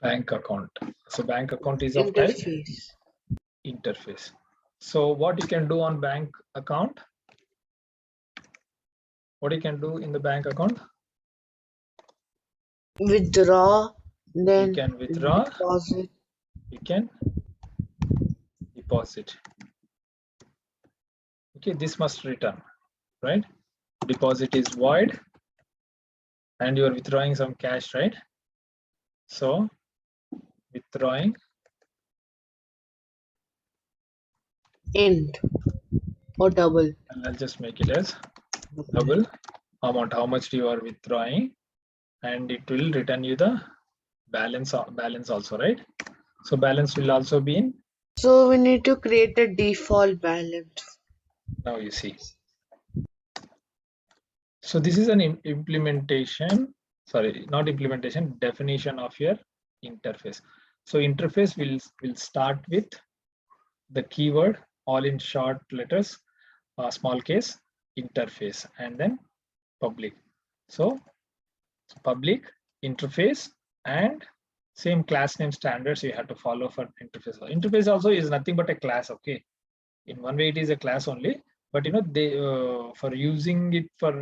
Speaker 2: bank account. So bank account is of type interface. So what you can do on bank account? What you can do in the bank account?
Speaker 1: Withdraw, then
Speaker 2: you can withdraw,
Speaker 1: deposit.
Speaker 2: You can deposit. Okay, this must return, right? Deposit is void and you are withdrawing some cash, right? So withdrawing
Speaker 1: int or double.
Speaker 2: And I'll just make it as double amount, how much you are withdrawing, and it will return you the balance also, right? So balance will also be in.
Speaker 1: So we need to create a default balance.
Speaker 2: Now you see. So this is an implementation, sorry, not implementation, definition of your interface. So interface will start with the keyword all in short letters, small case, interface, and then public. So public, interface, and same class name standards you have to follow for interface. Interface also is nothing but a class. Okay, in one way it is a class only, but they for using it for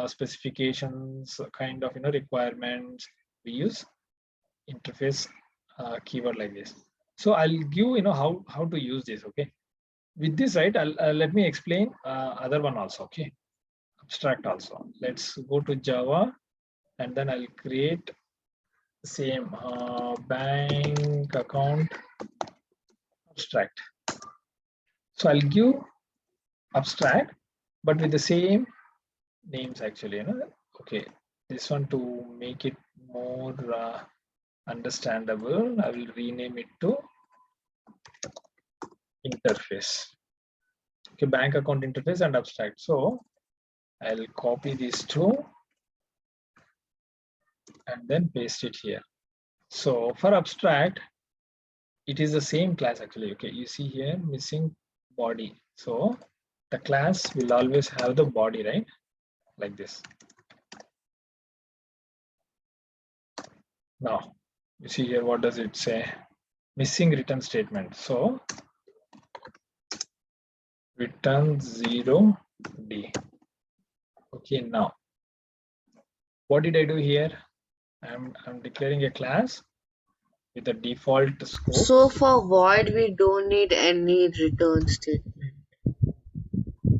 Speaker 2: specifications kind of requirements, we use interface keyword like this. So I'll give how to use this. Okay, with this, right, I'll let me explain other one also. Okay, abstract also. Let's go to Java, and then I'll create same bank account abstract. So I'll give abstract, but with the same names actually. Okay, this one, to make it more understandable, I will rename it to interface. Okay, bank account interface and abstract. So I'll copy these two and then paste it here. So for abstract, it is the same class actually. Okay, you see here missing body. So the class will always have the body, right? Like this. Now you see here, what does it say? Missing return statement. So return 0D. Okay, now what did I do here? I'm declaring a class with a default scope.
Speaker 1: So for void, we don't need any return statement.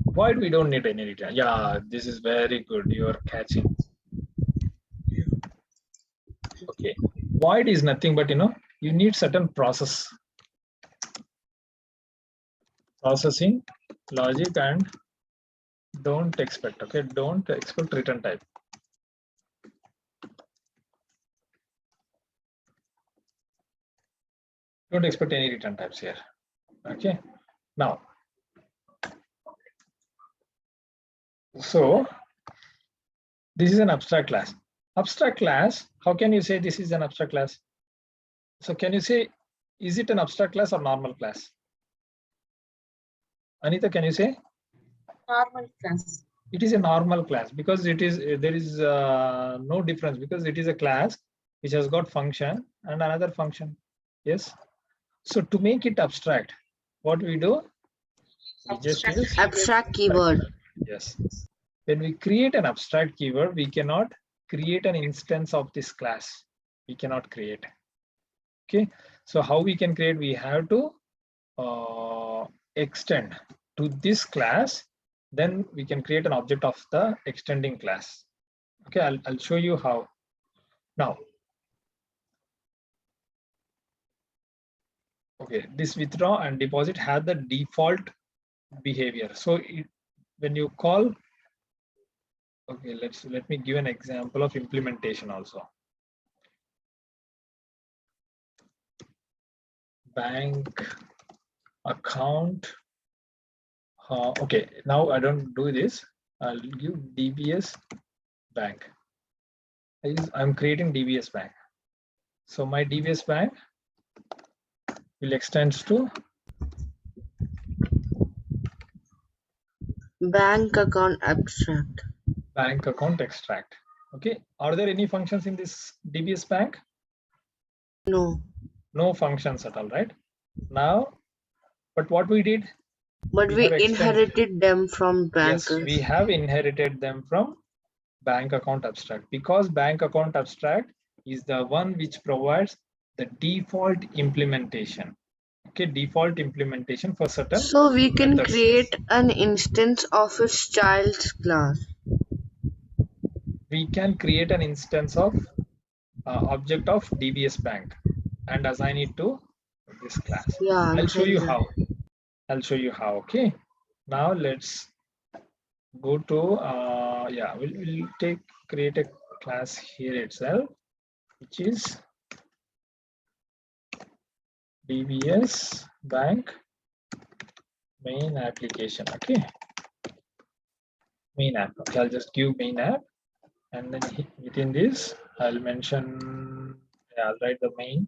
Speaker 2: Void, we don't need any return. Yeah, this is very good. You are catching. Okay, void is nothing but you need certain processing logic, and don't expect. Okay, don't expect return type. Don't expect any return types here. Okay, now so this is an abstract class. Abstract class, how can you say this is an abstract class? So can you say, is it an abstract class or normal class? Anita, can you say?
Speaker 3: Normal class.
Speaker 2: It is a normal class because there is no difference, because it is a class which has got function and another function. Yes. So to make it abstract, what we do? We just use
Speaker 1: Abstract keyword.
Speaker 2: Yes. When we create an abstract keyword, we cannot create an instance of this class. We cannot create. Okay. So how we can create? We have to extend to this class. Then we can create an object of the extending class. Okay, I'll show you how. Now, okay, this withdraw and deposit have the default behavior. So when you call, okay, let me give an example of implementation also. Bank account. Okay, now I don't do this. I'll give DBS bank. I'm creating DBS bank. So my DBS bank will extend to
Speaker 1: Bank account abstract.
Speaker 2: Bank account extract. Okay, are there any functions in this DBS bank?
Speaker 1: No.
Speaker 2: No functions at all, right? Now, but what we did?
Speaker 1: But we inherited them from bankers.
Speaker 2: Yes, we have inherited them from bank account abstract, because bank account abstract is the one which provides the default implementation. Okay, default implementation for certain.
Speaker 1: So we can
Speaker 2: methods.
Speaker 1: create an instance of its child's class.
Speaker 2: We can create an instance of object of DBS bank and assign it to this class.
Speaker 1: Yeah,
Speaker 2: I'll show you how. I'll show you how. Okay. Now let's go to yeah, we'll create a class here itself, which is DBS bank main application. Okay, main app. Okay, I'll just give main app, and then within this I'll mention, yeah, I'll write the main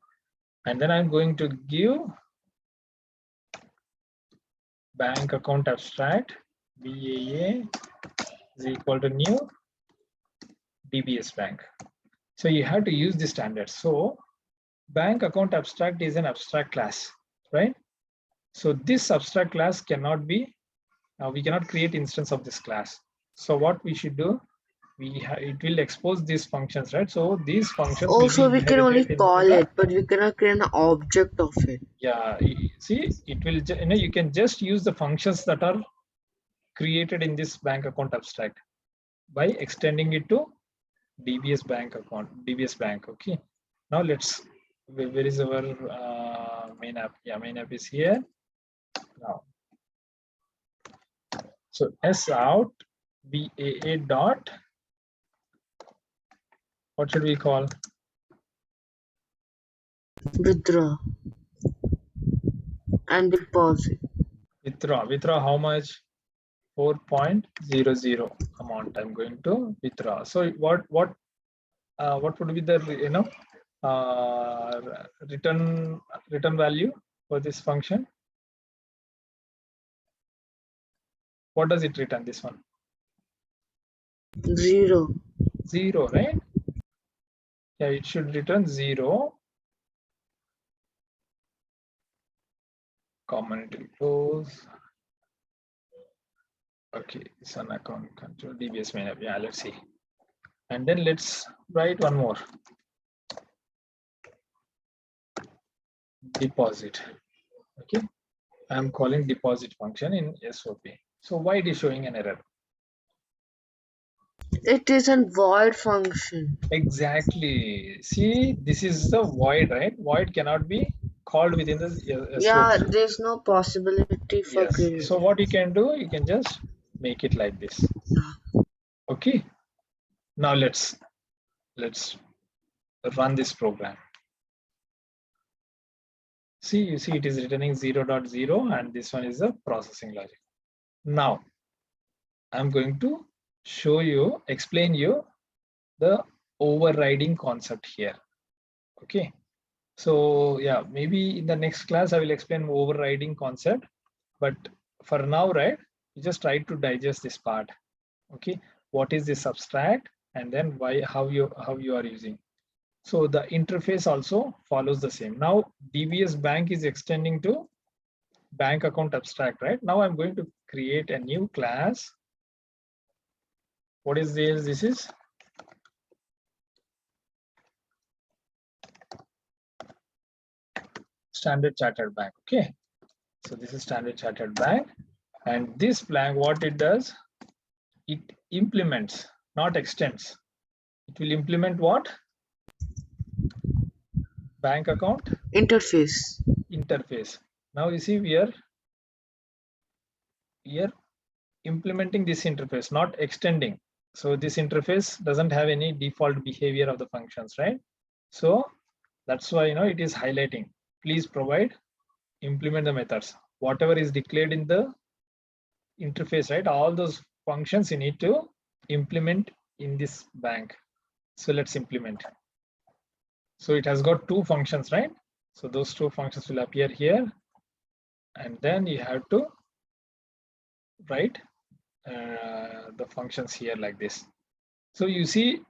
Speaker 2: And then I'm going to give bank account abstract BAA is equal to new DBS bank. So you have to use the standards. So bank account abstract is an abstract class, right? So this abstract class cannot be, we cannot create instance of this class. So what we should do, it will expose these functions, right? So these functions will be
Speaker 1: Also, we can only
Speaker 2: inherited into
Speaker 1: call
Speaker 2: the,
Speaker 1: it, but we cannot create an object of it.
Speaker 2: yeah, see, it will, you can just use the functions that are created in this bank account abstract by extending it to DBS bank account, DBS bank. Okay. Now let's, where is our main app? Yeah, main app is here. Now, so S out BAA dot, what should we call?
Speaker 1: Withdraw and deposit.
Speaker 2: Withdraw how much? 4.00 amount I'm going to withdraw. So what would be the return value for this function? What does it return, this one?
Speaker 1: 0.
Speaker 2: 0, right? Yeah, it should return 0. Comment will close. Okay, it's an account control DBS main app. Yeah, let's see. And then let's write one more. Deposit. Okay, I'm calling deposit function in SOP. So why it is showing an error?
Speaker 1: It is a void function.
Speaker 2: Exactly. See, this is the void, right? Void cannot be called within the
Speaker 1: Yeah,
Speaker 2: SOP.
Speaker 1: there's no possibility for
Speaker 2: Yes.
Speaker 1: creating.
Speaker 2: So what you can do, you can just make it like this. Okay. Now let's run this program. See, you see it is returning 0.0 and this one is the processing logic. Now I'm going to show you, explain you the overriding concept here. Okay. So yeah, maybe in the next class I will explain overriding concept, but for now, right, you just try to digest this part. Okay, what is this abstract, and then why, how you are using. So the interface also follows the same. Now DBS bank is extending to bank account abstract, right? Now I'm going to create a new class. What is this? This is Standard Chartered Bank. Okay, so this is Standard Chartered Bank, and this blank, what it does, it implements, not extends. It will implement what? Bank account
Speaker 1: Interface.
Speaker 2: interface. Now you see we are implementing this interface, not extending. So this interface doesn't have any default behavior of the functions, right? So that's why it is highlighting. Please provide, implement the methods. Whatever is declared in the interface, right? All those functions you need to implement in this bank. So let's implement. So it has got two functions, right? So those two functions will appear here, and then you have to write the functions here like this. So you see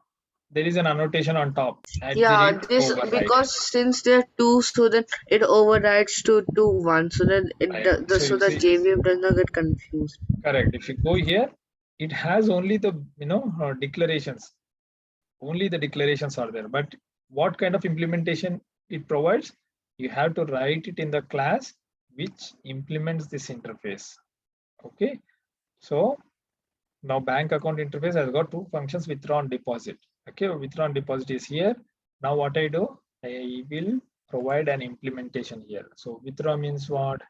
Speaker 2: there is an annotation on top.
Speaker 1: Yeah, this
Speaker 2: Override.
Speaker 1: because since there are two, so then it overrides to 1. So then
Speaker 2: Right.
Speaker 1: so the JVM does not get confused.
Speaker 2: Correct. If you go here, it has only the declarations. Only the declarations are there. But what kind of implementation it provides? You have to write it in the class which implements this interface. Okay. So now bank account interface has got two functions, withdraw and deposit. Okay, withdraw and deposit is here. Now what I do, I will provide an implementation here. So withdraw means what?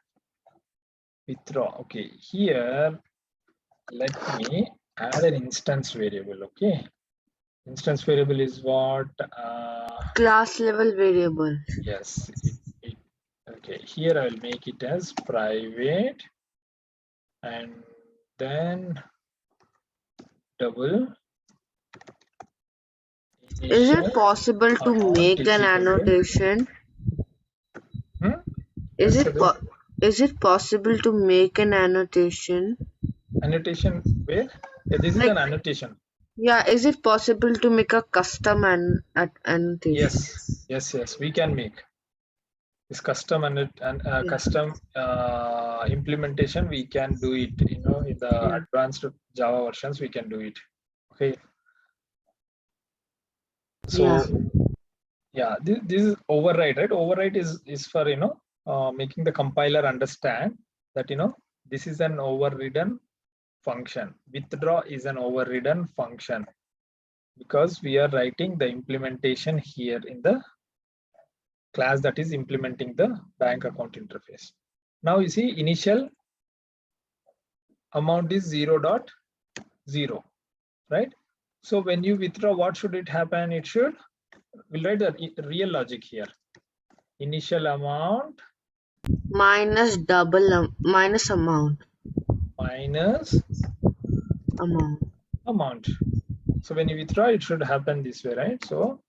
Speaker 2: Withdraw. Okay, here let me add an instance variable. Okay, instance variable is what?
Speaker 1: Class level variable.
Speaker 2: Yes. Okay, here I will make it as private, and then double.
Speaker 1: Is it possible to make an annotation? Is
Speaker 2: Yes,
Speaker 1: it is it possible to make an annotation?
Speaker 2: annotation where? Yeah, this is
Speaker 1: Like,
Speaker 2: an annotation.
Speaker 1: yeah, is it possible to make a custom annotation?
Speaker 2: Yes, we can make this custom and
Speaker 1: Yeah.
Speaker 2: custom implementation. We can do it, you know, in the
Speaker 1: Yeah.
Speaker 2: advanced Java versions, we can do it. Okay. So
Speaker 1: Yeah.
Speaker 2: yeah, this is override, right? Override is for, you know, making the compiler understand that, you know, this is an overridden function. Withdraw is an overridden function because we are writing the implementation here in the class that is implementing the bank account interface. Now you see initial amount is 0.0, right? So when you withdraw, what should it happen? It should, we'll write the real logic here. Initial amount
Speaker 1: Minus minus amount.
Speaker 2: minus
Speaker 1: Amount.
Speaker 2: amount. So when you withdraw, it should happen this way, right? So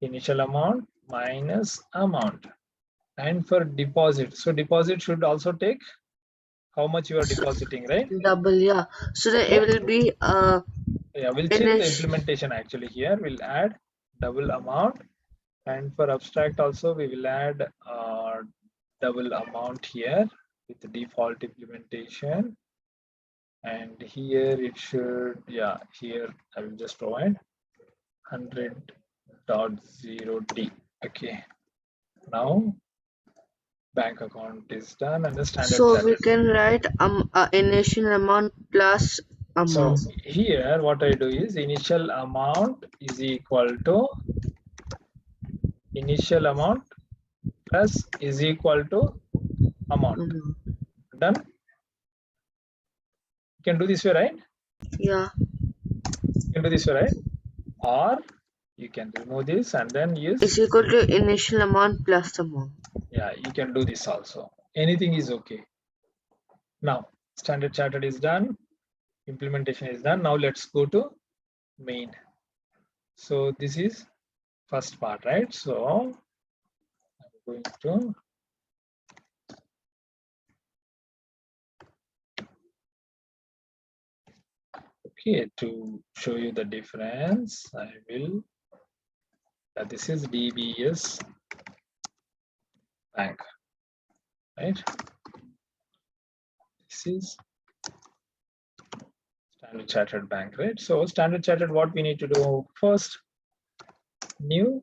Speaker 2: initial amount minus amount. And for deposit, so deposit should also take how much you are depositing, right?
Speaker 1: Double, yeah. So then it
Speaker 2: So
Speaker 1: will be
Speaker 2: yeah, we'll change the
Speaker 1: finish.
Speaker 2: implementation actually here. We'll add double amount, and for abstract also we will add double amount here with the default implementation. And here it should, yeah, here I will just provide 100.0D. Okay, now bank account is done and the standard
Speaker 1: So we
Speaker 2: chartered.
Speaker 1: can write initial amount plus
Speaker 2: So
Speaker 1: amount.
Speaker 2: here what I do is initial amount is equal to initial amount plus is equal to amount. Done. You can do this way, right?
Speaker 1: Yeah.
Speaker 2: You can do this way, right? Or you can remove this and then use,
Speaker 1: Is equal to initial amount plus amount.
Speaker 2: yeah, you can do this also. Anything is okay. Now standard chartered is done, implementation is done. Now let's go to main. So this is first part, right? So I'm going to okay, to show you the difference, I will, this is DBS bank, right? This is Standard Chartered Bank, right? So Standard Chartered, what we need to do first, new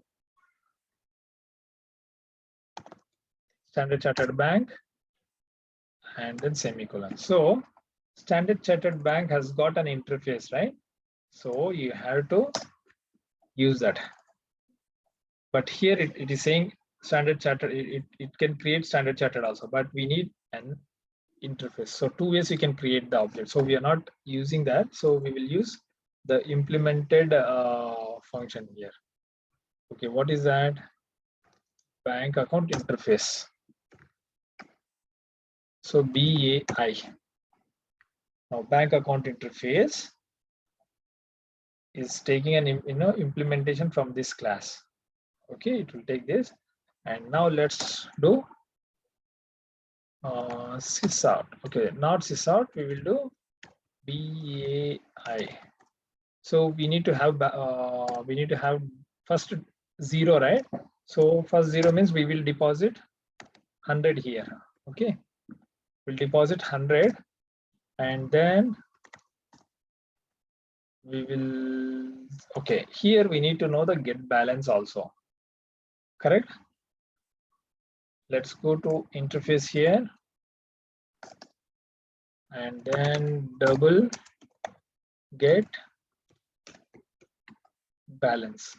Speaker 2: Standard Chartered Bank, and then semicolon. So Standard Chartered Bank has got an interface, right? So you have to use that. But here it is saying Standard Chartered, it can create Standard Chartered also, but we need an interface. So two ways we can create the object. So we are not using that. So we will use the implemented function here. Okay, what is that? Bank account interface. So BAI. Now bank account interface is taking an implementation from this class. Okay, it will take this, and now let's do sysout. Okay, not sysout. We will do BAI. So we need to have first 0, right? So first 0 means we will deposit 100 here. Okay, we'll deposit 100, and then we will, okay, here we need to know the get balance also, correct? Let's go to interface here, and then double get balance.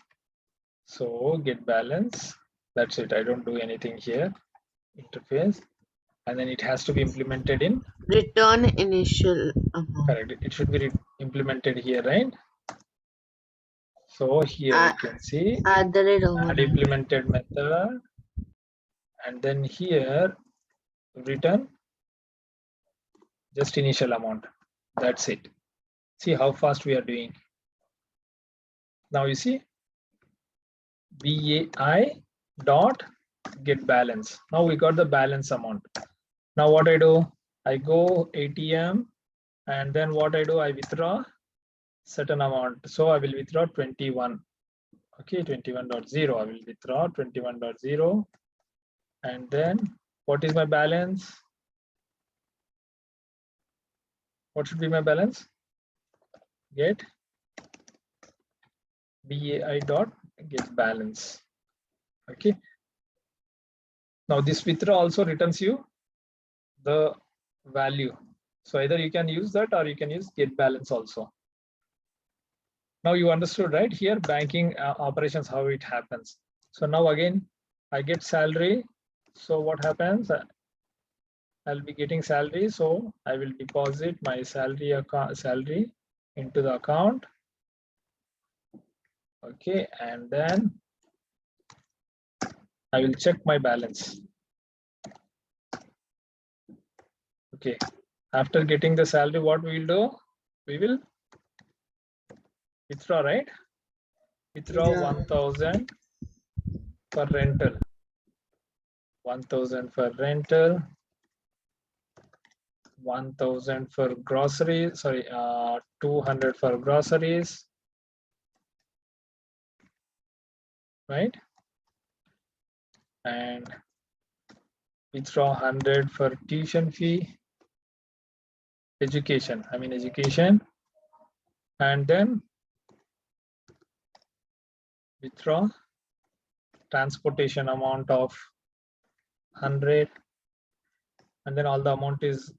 Speaker 2: So get balance, that's it. I don't do anything here. Interface, and then it has to be implemented in
Speaker 1: Return initial amount.
Speaker 2: correct. It should be implemented here, right? So here you can see
Speaker 1: Add the rate over
Speaker 2: add
Speaker 1: there.
Speaker 2: implemented method, and then here return just initial amount. That's it. See how fast we are doing. Now you see BAI dot get balance. Now we got the balance amount. Now what I do, I go ATM, and then what I do, I withdraw certain amount. So I will withdraw 21. Okay, 21.0. I will withdraw 21.0. And then what is my balance? What should be my balance? Get BAI dot get balance. Okay. Now this withdraw also returns you the value. So either you can use that or you can use get balance also. Now you understood, right? Here banking operations, how it happens. So now again, I get salary. So what happens? I'll be getting salary. So I will deposit my salary into the account. Okay, and then I will check my balance. Okay, after getting the salary, what we will do? We will withdraw, right? Withdraw 1,000 for rental. 1,000 for rental. 1,000 for groceries. Sorry, 200 for groceries. Right? And withdraw 100 for tuition fee. Education. I mean education. And then withdraw transportation amount of 100, and then all the amount is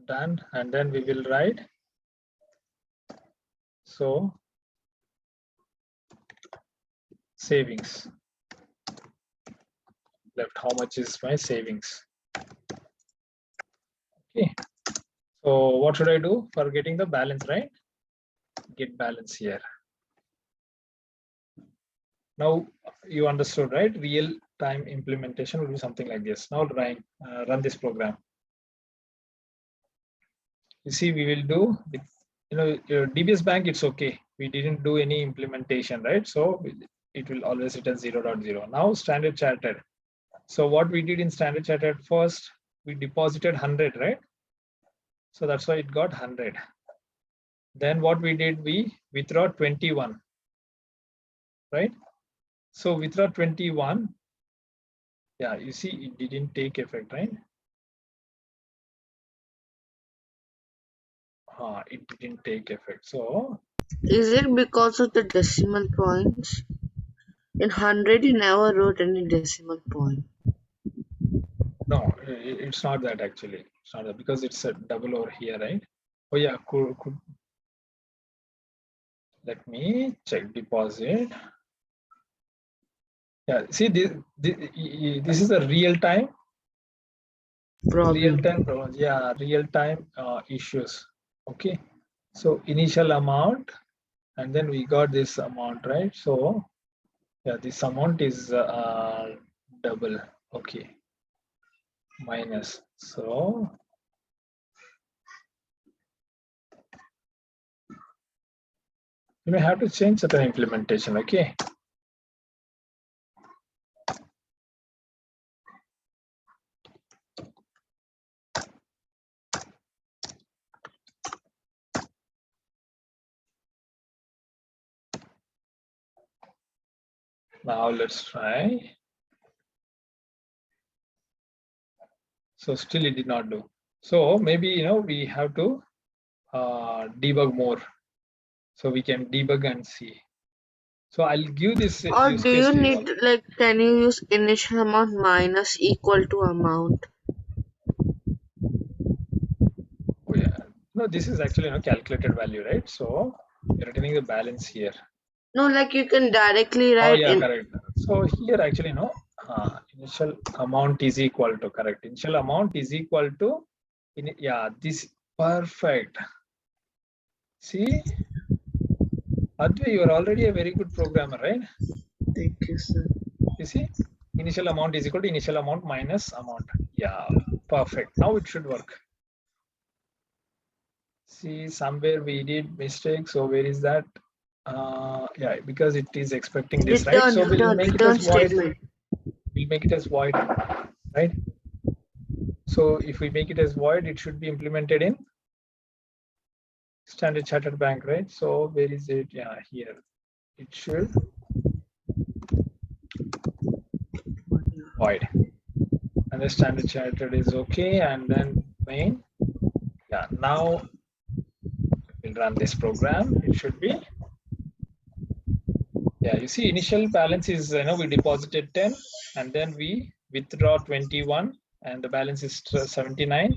Speaker 2: done, and then we will write. So savings left, how much is my savings? Okay, so what should I do for getting the balance, right? Get balance here. Now you understood, right? Real time implementation will be something like this. Now run this program. You see, we will do with, DBS Bank, it's okay. We didn't do any implementation, right? So it will always return 0.0. Now Standard Chartered. So what we did in Standard Chartered, first we deposited 100, right? So that's why it got 100. Then what we did, we withdraw 21, right? So withdraw 21. Yeah, you see, it didn't take effect, right? It didn't take effect. So
Speaker 1: is it because of the decimal points? In 100, you never wrote any decimal point.
Speaker 2: no, it's not that actually. It's not that, because it's a double over here, right? Oh yeah, could let me check deposit. Yeah, see, this is a real time problem. Yeah, real time issues. Okay, so initial amount, and then we got this amount, right? So yeah, this amount is double. Okay, minus. So you may have to change certain implementation. Okay. Now let's try. So still it did not do. So maybe, we have to debug more. So we can debug and see. So I'll give this
Speaker 1: Or
Speaker 2: use
Speaker 1: do
Speaker 2: case
Speaker 1: you
Speaker 2: to you
Speaker 1: need, like, can you use initial amount minus equal to amount?
Speaker 2: Oh, yeah. No, this is actually calculated value, right? So you're returning the balance here.
Speaker 1: No, like you can directly write
Speaker 2: yeah, correct. So here actually, initial amount is equal to, correct. Initial amount is equal to, yeah, this perfect. See, Advay, you are already a very good programmer, right?
Speaker 1: Thank you, sir.
Speaker 2: You see, initial amount is equal to initial amount minus amount. Yeah, perfect. Now it should work. See, somewhere we did mistake. So where is that? Yeah, because it is expecting this, right? So we'll make it as void.
Speaker 1: Statement.
Speaker 2: we'll make it as void, right? So if we make it as void, it should be implemented in Standard Chartered Bank, right? So where is it? Yeah, here. It should void. And the Standard Chartered is okay. And then main. Yeah, now we'll run this program. It should be. Yeah, you see, initial balance is, we deposited 10 and then we withdraw 21 and the balance is 79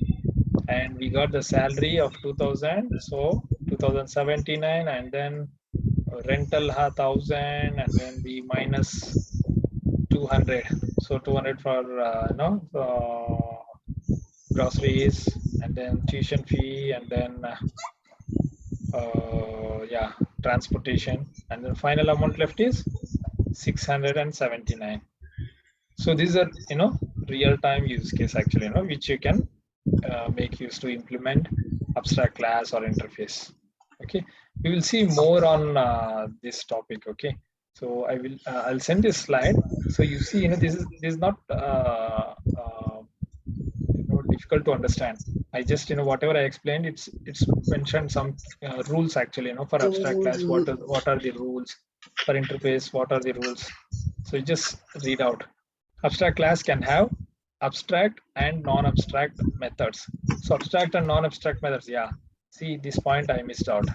Speaker 2: and we got the salary of 2000. So 2079 and then rental 1000 and then we minus 200. So 200 for, groceries and then tuition fee and then, yeah, transportation. And the final amount left is 679. So these are, real-time use case actually, which you can make use to implement abstract class or interface. Okay, we will see more on this topic. Okay, so I'll send this slide. So you see, this is not difficult to understand. I just, whatever I explained, it's mentioned some rules actually, for abstract class. What are the rules for interface? What are the rules? So you just read out. Abstract class can have abstract and non-abstract methods. So abstract and non-abstract methods. Yeah. See, this point I missed out.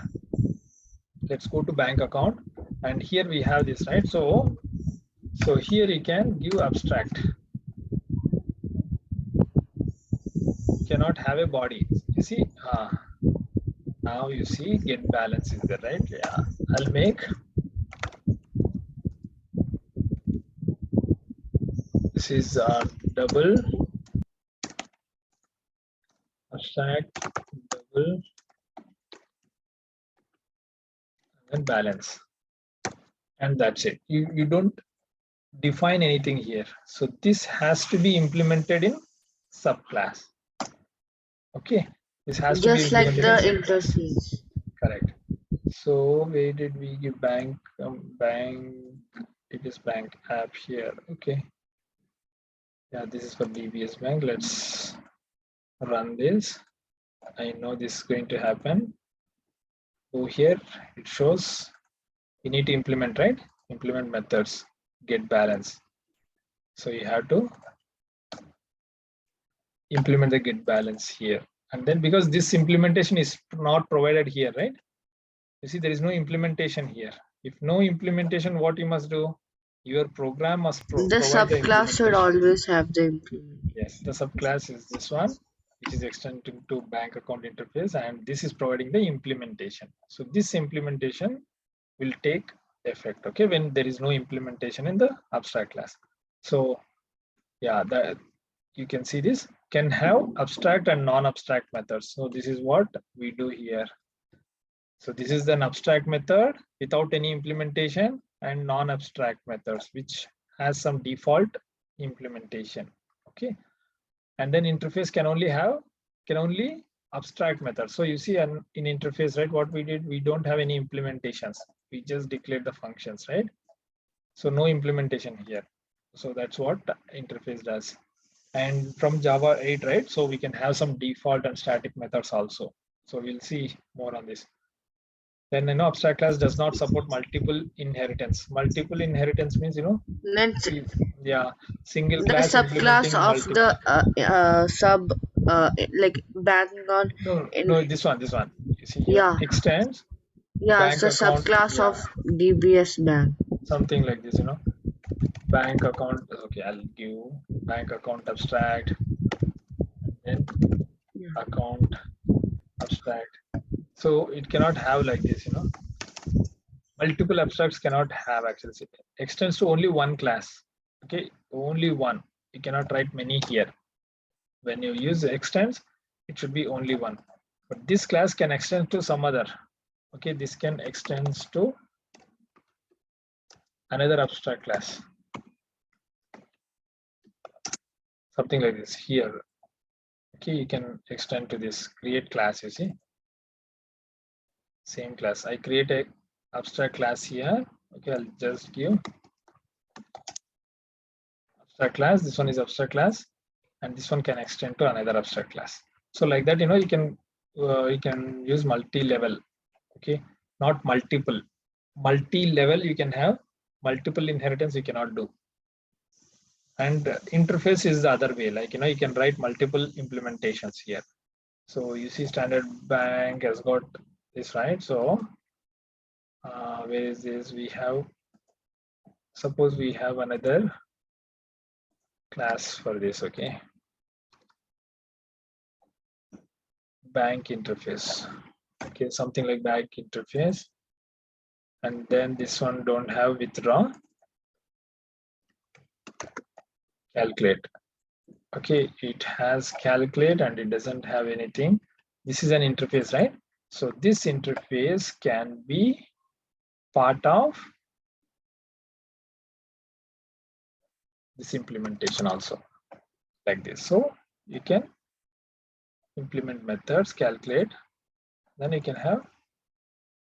Speaker 2: Let's go to bank account, and here we have this, right? So here you can give abstract. Cannot have a body. You see, now you see get balance is there, right? Yeah, I'll make this is double abstract double and balance, and that's it. You don't define anything here. So this has to be implemented in subclass. Okay, this has to be
Speaker 1: Just like
Speaker 2: implemented
Speaker 1: the
Speaker 2: in subclass.
Speaker 1: interface.
Speaker 2: Correct. So where did we give bank? Bank. It is bank app here. Okay. Yeah, this is for DBS Bank. Let's run this. I know this is going to happen. So here it shows you need to implement, right? Implement methods, get balance. So you have to implement the get balance here. And then because this implementation is not provided here, right? You see, there is no implementation here. If no implementation, what you must do? Your program must
Speaker 1: The
Speaker 2: provide the
Speaker 1: subclass should
Speaker 2: implementation.
Speaker 1: always have the implement.
Speaker 2: Yes, the subclass is this one, which is extended to bank account interface, and this is providing the implementation. So this implementation will take effect, okay, when there is no implementation in the abstract class. So yeah, that you can see this can have abstract and non-abstract methods. So this is what we do here. So this is an abstract method without any implementation and non-abstract methods, which has some default implementation. Okay. And then interface can only abstract methods. So you see in interface, right, what we did, we don't have any implementations. We just declared the functions, right? So no implementation here. So that's what interface does. And from Java 8, right? So we can have some default and static methods also. So we'll see more on this. Then abstract class does not support multiple inheritance. Multiple inheritance means
Speaker 1: Let's
Speaker 2: yeah, single
Speaker 1: the
Speaker 2: class
Speaker 1: subclass
Speaker 2: implementing
Speaker 1: of
Speaker 2: multiple.
Speaker 1: the sub like banking on
Speaker 2: No, this one. You see here,
Speaker 1: yeah,
Speaker 2: extends
Speaker 1: it's
Speaker 2: bank
Speaker 1: the
Speaker 2: account.
Speaker 1: subclass
Speaker 2: Yeah,
Speaker 1: of DBS Bank.
Speaker 2: something like this, bank account. Okay, I'll give bank account abstract, and then account abstract. So it cannot have like this, multiple abstracts cannot have actually. Extends to only one class. Okay, only one. You cannot write many here. When you use extends, it should be only one. But this class can extend to some other. Okay, this can extends to another abstract class. Something like this here. Okay, you can extend to this create class, you see. Same class. I create a abstract class here. Okay, I'll just give abstract class, this one is abstract class, and this one can extend to another abstract class. So like that, you can use multi-level, okay, not multiple. Multi-level, you can have multiple inheritance, you cannot do. And interface is the other way, like, you can write multiple implementations here. So you see Standard Bank has got this, right? So where is this? We have, suppose we have another class for this, okay? Bank interface, okay, something like bank interface. And then this one don't have withdraw, calculate. Okay, it has calculate and it doesn't have anything. This is an interface, right? So this interface can be part of this implementation also, like this. So you can implement methods, calculate, then you can have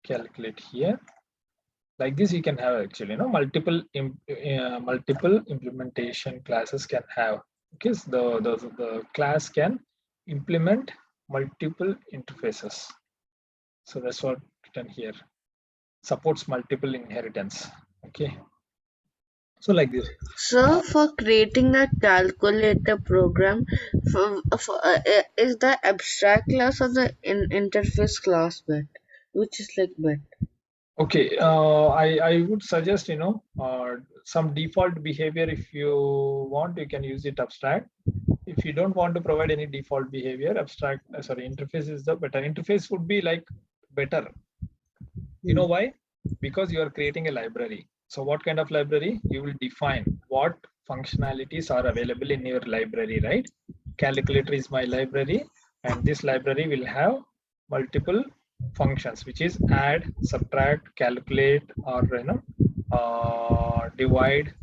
Speaker 2: calculate here. Like this, you can have actually, multiple implementation classes can have. Okay, so the class can implement multiple interfaces. So that's what written here. Supports multiple inheritance. Okay. So like this.
Speaker 1: So for creating a calculator program, is the abstract class or the interface class better? Which is like better?
Speaker 2: Okay, I would suggest, some default behavior. If you want, you can use it abstract. If you don't want to provide any default behavior, abstract, interface is the better. Interface would be like better. You know why? Because you are creating a library. So what kind of library? You will define what functionalities are available in your library, right? Calculator is my library, and this library will have multiple functions, which is add, subtract, calculate, or divide,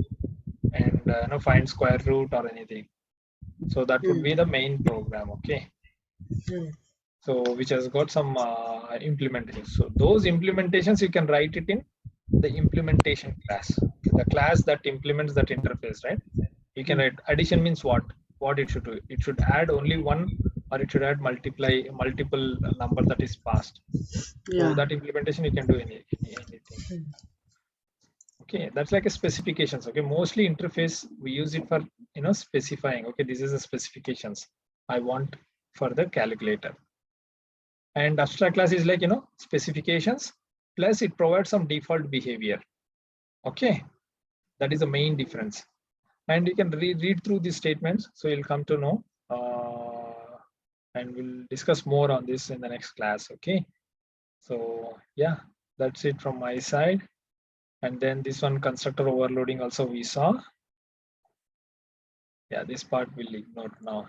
Speaker 2: and find square root or anything. So that would be the main program. Okay. So which has got some implementations. So those implementations you can write it in the implementation class, the class that implements that interface, right? You can write addition means what it should do. It should add only one, or it should add multiple number that is passed. So that implementation you can do anything. Okay, that's like a specifications. Okay, mostly interface we use it for specifying. Okay, this is the specifications I want for the calculator. And abstract class is like specifications plus it provides some default behavior. Okay, that is the main difference. And you can read through these statements, so you'll come to know, and we'll discuss more on this in the next class. Okay, so yeah, that's it from my side. And then this one, constructor overloading, also we saw. Yeah, this part we'll ignore now.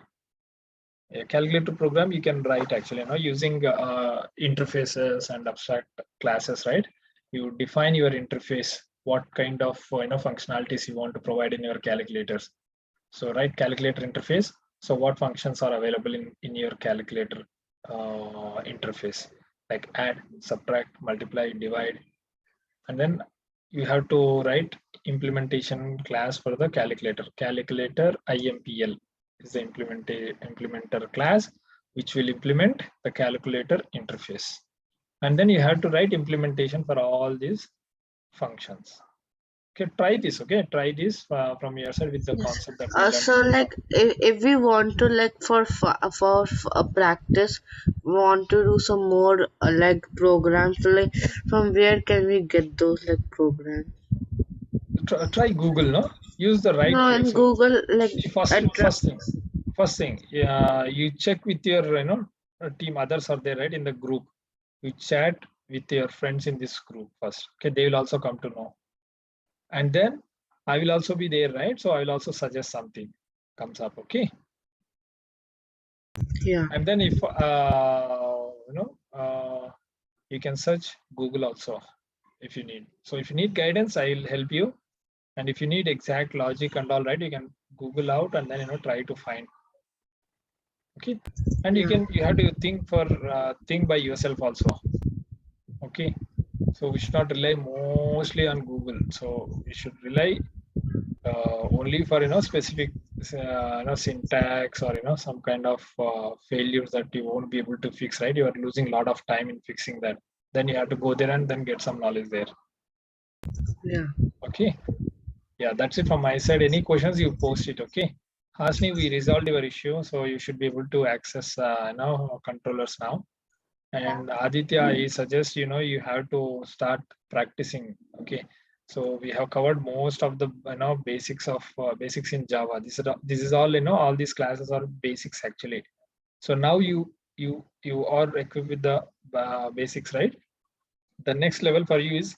Speaker 2: A calculator program you can write actually using interfaces and abstract classes, right? You define your interface, what kind of functionalities you want to provide in your calculators. So write calculator interface. So what functions are available in your calculator interface, like add, subtract, multiply, divide. And then you have to write implementation class for the calculator. Calculator IMPL is the implementer class which will implement the calculator interface. And then you have to write implementation for all these functions. Okay, try this. Okay, try this from your side with the concept that we learned.
Speaker 1: So like if we want to like for practice, want to do some more like programs, so like from where can we get those like programs?
Speaker 2: Try Google, no? Use the right
Speaker 1: No, in
Speaker 2: place.
Speaker 1: Google, like
Speaker 2: First thing, you check with your team, others are there, right? In the group, you chat with your friends in this group first. Okay, they will also come to know. And then I will also be there, right? So I will also suggest something comes up. Okay.
Speaker 1: Yeah.
Speaker 2: And then if you can search Google also if you need. So if you need guidance, I will help you. And if you need exact logic and all, right, you can Google out and then try to find. Okay, and you have to think by yourself also. Okay, so we should not rely mostly on Google. So we should rely only for specific syntax or some kind of failures that you won't be able to fix, right? You are losing a lot of time in fixing that. Then you have to go there and then get some knowledge there.
Speaker 1: Yeah.
Speaker 2: Okay. Yeah, that's it from my side. Any questions, you post it. Okay. Hasni, we resolved your issue, so you should be able to access controllers now. And Aditya, I suggest you have to start practicing. Okay, so we have covered most of the basics of basics in Java. This is all all these classes are basics actually. So now you are equipped with the basics, right? The next level for you is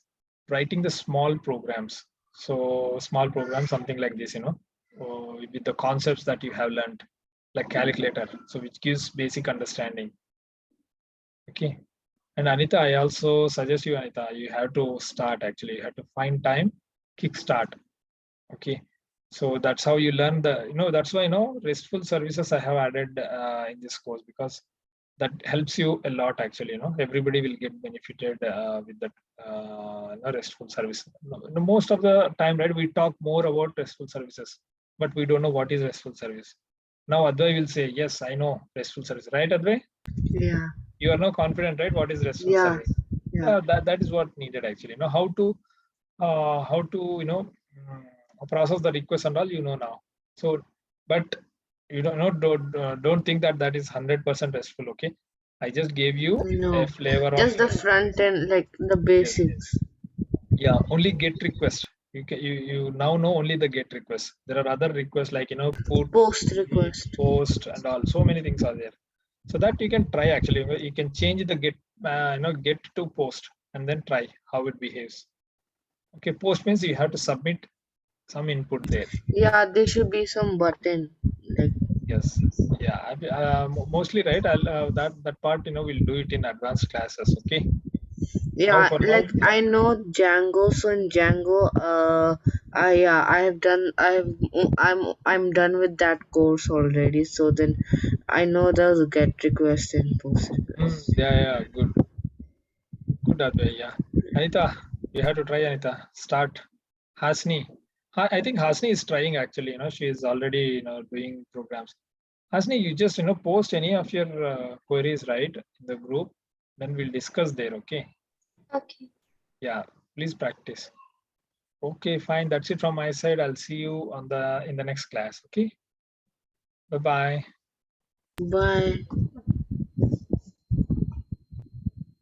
Speaker 2: writing the small programs. So small programs, something like this, with the concepts that you have learned, like calculator, so which gives basic understanding. Okay. And Anita, I also suggest you, Anita, you have to start actually. You have to find time, kickstart. Okay. So that's how you learn that's why, RESTful services I have added in this course, because that helps you a lot actually. Everybody will get benefited with that RESTful service. Most of the time, right, we talk more about RESTful services, but we don't know what is RESTful service. Now Advay will say, yes, I know RESTful service, right, Advay?
Speaker 1: Yeah.
Speaker 2: You are now confident, right? What is RESTful
Speaker 1: Yeah.
Speaker 2: service?
Speaker 1: Yeah.
Speaker 2: That is what needed actually. How to process the request and all, now. So, but you don't think that is 100% RESTful. Okay, I just gave you
Speaker 1: No.
Speaker 2: a flavor
Speaker 1: Just
Speaker 2: of
Speaker 1: the front end, like the
Speaker 2: yes,
Speaker 1: basics.
Speaker 2: yeah, only get request. You now know only the get request. There are other requests like put,
Speaker 1: Post request.
Speaker 2: post, and all. So many things are there. So that you can try actually. You can change the get get to post and then try how it behaves. Okay, post means you have to submit some input there.
Speaker 1: Yeah, there should be some button. Like
Speaker 2: Yes, yeah, mostly right. That part we'll do it in advanced classes. Okay. Now
Speaker 1: yeah,
Speaker 2: for now,
Speaker 1: like I know Django, so in Django, I have done, I'm done with that course already. So then I know the get request and post request.
Speaker 2: yeah, good, that way. Yeah, Anita, you have to try. Anita, start. Hasni, I think Hasni is trying actually. She is already doing programs. Hasni, you just post any of your queries, right, in the group. Then we'll discuss there. Okay.
Speaker 4: Okay.
Speaker 2: Yeah, please practice. Okay, fine. That's it from my side. I'll see you in the next class. Okay. Bye bye.
Speaker 1: Bye.